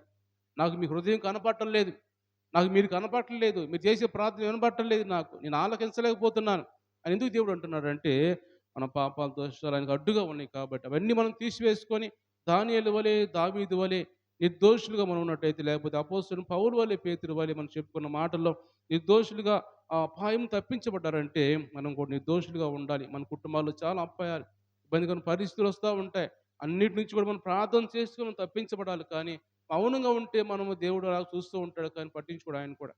నాకు మీ హృదయం కనపడటం లేదు. నాకు మీరు కనపడట్లేదు. మీరు చేసే ప్రార్థన వినపడట్లేదు నాకు. నేను ఆలకించలేకపోతున్నాను అని ఎందుకు దేవుడు అంటున్నాడంటే, మన పాపాలు, దోషాలు ఆయనకు అడ్డుగా ఉన్నాయి కాబట్టి అవన్నీ మనం తీసివేసుకొని దానియేలు వలె, దావీదు వలె నిర్దోషులుగా మనం ఉన్నట్టయితే, లేకపోతే అపోస్తలుడు పౌలు వలె, పేతురు వలె మనం చెప్పుకున్న మాటల్లో నిర్దోషులుగా ఆ అపాయం తప్పించబడ్డారంటే మనం కూడా నిర్దోషులుగా ఉండాలి. మన కుటుంబాల్లో చాలా అపాయాలు, ఇబ్బందికరమైన పరిస్థితులు వస్తూ ఉంటాయి. అన్నిటి నుంచి కూడా మనం ప్రార్థన చేసుకొని మనం తప్పించబడాలి. కానీ మౌనంగా ఉంటే మనము దేవుడు అలా చూస్తూ ఉంటాడు కానీ పట్టించుకోడు ఆయన కూడా.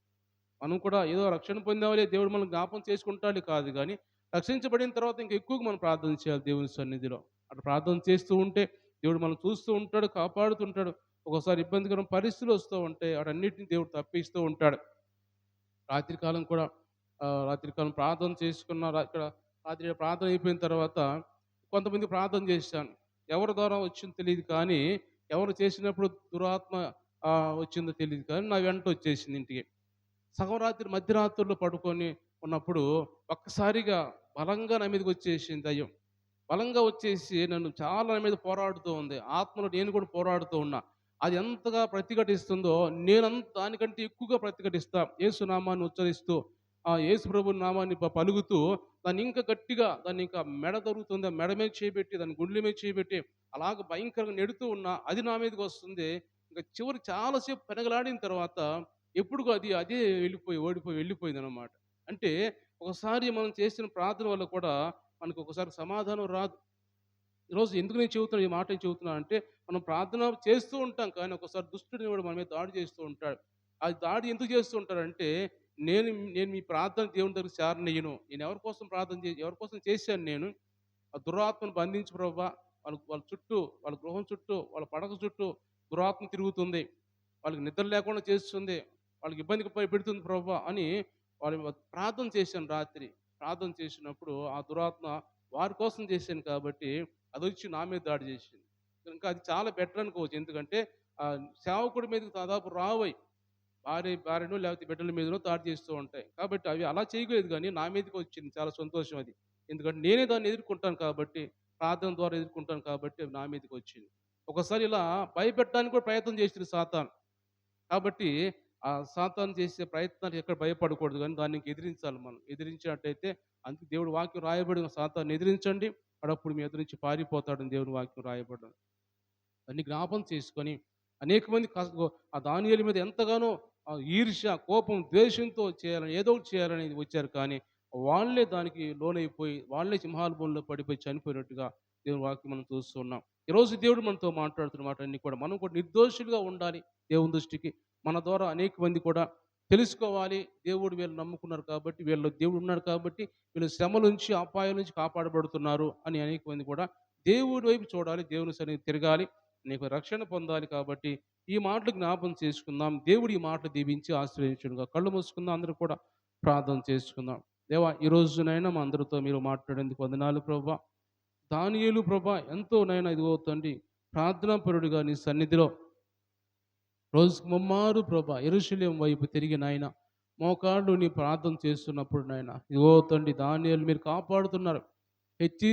మనం కూడా ఏదో రక్షణ పొందామని దేవుడు మనం జ్ఞాపకం చేసుకుంటాడు కాదు గానీ, రక్షించబడిన తర్వాత ఇంకా ఎక్కువగా మనం ప్రార్థన చేయాలి దేవుని సన్నిధిలో. అటు ప్రార్థన చేస్తూ ఉంటే దేవుడు మనం చూస్తూ ఉంటాడు, కాపాడుతుంటాడు. ఒక్కోసారి ఇబ్బందికరమైన పరిస్థితులు వస్తూ ఉంటాయి. వాటన్నిటిని దేవుడు తప్పిస్తూ ఉంటాడు. రాత్రికాలం కూడా రాత్రికాలం ప్రార్థన చేసుకున్న ఇక్కడ రాత్రి ప్రార్థన అయిపోయిన తర్వాత కొంతమంది ప్రార్థన చేశాను. ఎవరి ద్వారా వచ్చిందో తెలీదు కానీ, ఎవరు చేసినప్పుడు దురాత్మ వచ్చిందో తెలీదు కానీ, నా వెంట వచ్చేసింది ఇంటికి. సగం రాత్రి మధ్యరాత్రుల్లో పడుకొని ఉన్నప్పుడు ఒక్కసారిగా బలంగా నా మీదకి వచ్చేసింది దయ్యం. బలంగా వచ్చేసి నన్ను చాలా నా మీద పోరాడుతూ ఉంది. ఆత్మలో నేను కూడా పోరాడుతూ ఉన్నా. అది ఎంతగా ప్రతిఘటిస్తుందో దానికంటే ఎక్కువగా ప్రతిఘటిస్తా. యేసు నామాన్ని ఉచ్చరిస్తూ, యేసు ప్రభువు నామాన్ని పలుకుతూ దాన్ని ఇంకా గట్టిగా, దాన్ని ఇంకా మెడ తరుగుతుంది. ఆ మెడ మీద చేయబెట్టి, దాన్ని గుండెల మీద చేయబెట్టి అలాగ భయంకరంగా నెడుతూ ఉన్నా. అది నా మీదకి వస్తుంది. ఇంక చివరికి చాలా సేపు పెనగలాడిన తర్వాత ఎప్పుడుకో అదే ఓడిపోయి వెళ్ళిపోయిందనమాట. అంటే ఒకసారి మనం చేసిన ప్రార్థన వల్ల కూడా మనకు ఒకసారి సమాధానం రాదు. ఈరోజు ఎందుకు నేను చెబుతున్నా, ఈ మాట నేను చెబుతున్నా అంటే, మనం ప్రార్థన చేస్తూ ఉంటాం కానీ ఒకసారి దుష్టుడు కూడా మన మీద దాడి చేస్తూ ఉంటాడు. ఆ దాడి ఎందుకు చేస్తూ ఉంటాడంటే, నేను నేను మీ ప్రార్థన దేవుని దగ్గరికి చేరనియ్యను. నేను ఎవరి కోసం చేశాను నేను? ఆ దురాత్మను బంధించు ప్రభువా. వాళ్ళ చుట్టూ, వాళ్ళ గృహం చుట్టూ, వాళ్ళ పడక చుట్టూ దురాత్మ తిరుగుతుంది. వాళ్ళకి నిద్ర లేకుండా చేస్తుంది. వాళ్ళకి ఇబ్బందికి పెడుతుంది ప్రభా అని వాళ్ళు ప్రార్థన చేశాను రాత్రి. ప్రార్థన చేసినప్పుడు ఆ దురాత్మ వారి కోసం చేశాను కాబట్టి అదొచ్చి నా మీద దాడి చేసింది. ఇంకా అది చాలా బెటర్ అనుకోవచ్చు. ఎందుకంటే సేవకుడి మీదకి దాదాపు రావయి. భార్యనో లేకపోతే బిడ్డల మీదనో దాడి చేస్తూ ఉంటాయి. కాబట్టి అవి అలా చేయలేదు గానీ నా మీదకి వచ్చింది. చాలా సంతోషం అది. ఎందుకంటే నేనే దాన్ని ఎదుర్కొంటాను కాబట్టి, ప్రార్థన ద్వారా ఎదుర్కొంటాను కాబట్టి అవి నా మీదకి వచ్చింది. ఒకసారి ఇలా భయపెట్టడానికి కూడా ప్రయత్నం చేసింది సాతాను. కాబట్టి ఆ సాతాను చేసే ప్రయత్నానికి ఎక్కడ భయపడకూడదు గానీ దాన్ని ఎదిరించాలి మనం. ఎదిరించినట్టయితే అందుకే దేవుడి వాక్యం రాయబడిన సాతాన్ని ఎదిరించండి. వాడప్పుడు మీ ఎదురు నుంచి పారిపోతాడని దేవుని వాక్యం రాయబడింది. అన్ని జ్ఞాపం చేసుకొని అనేక మంది ఆ దానియేలు మీద ఎంతగానో ఈర్ష్య, కోపం, ద్వేషంతో చేయాలని ఏదో ఒకటి చేయాలని వచ్చారు. కానీ వాళ్ళే దానికి లోనైపోయి వాళ్ళే సింహాల బోన్లో పడిపోయి చనిపోయినట్టుగా దేవుని వాక్యం మనం చూస్తున్నాం. ఈరోజు దేవుడు మనతో మాట్లాడుతున్న మాటలన్నీ కూడా మనం కూడా నిర్దోషులుగా ఉండాలి దేవుని దృష్టికి. మన ద్వారా అనేక మంది కూడా తెలుసుకోవాలి. దేవుడు వీళ్ళు నమ్ముకున్నారు కాబట్టి, వీళ్ళు దేవుడు ఉన్నాడు కాబట్టి వీళ్ళు శ్రమల నుంచి అపాయం నుంచి కాపాడబడుతున్నారు అని అనేక మంది కూడా దేవుడి వైపు చూడాలి. దేవుని సన్నిధికి తిరగాలి. నీకు రక్షణ పొందాలి కాబట్టి ఈ మాటలు జ్ఞాపం చేసుకుందాం. దేవుడు ఈ మాటలు దీవించి ఆశీర్వదించునుగా. కళ్ళు మూసుకుందాం, అందరూ కూడా ప్రార్థన చేసుకుందాం. దేవా, ఈ రోజునైనా మా అందరితో మీరు మాట్లాడేందుకు వందనాలు ప్రభువా. దానియేలు ప్రభా ఎంతో నైనా ఇదిగో తండ్రి ప్రార్థనాపరుడిగా నీ సన్నిధిలో రోజుకు ముమ్మారు ప్రభా యెరూషలేము వైపు తిరిగి నాయన మోకాళ్ళు నీ ప్రార్థన చేస్తున్నప్పుడు నాయన ఇదిగో తండ్రి దానియేలు మీరు కాపాడుతున్నారు. హెచ్చి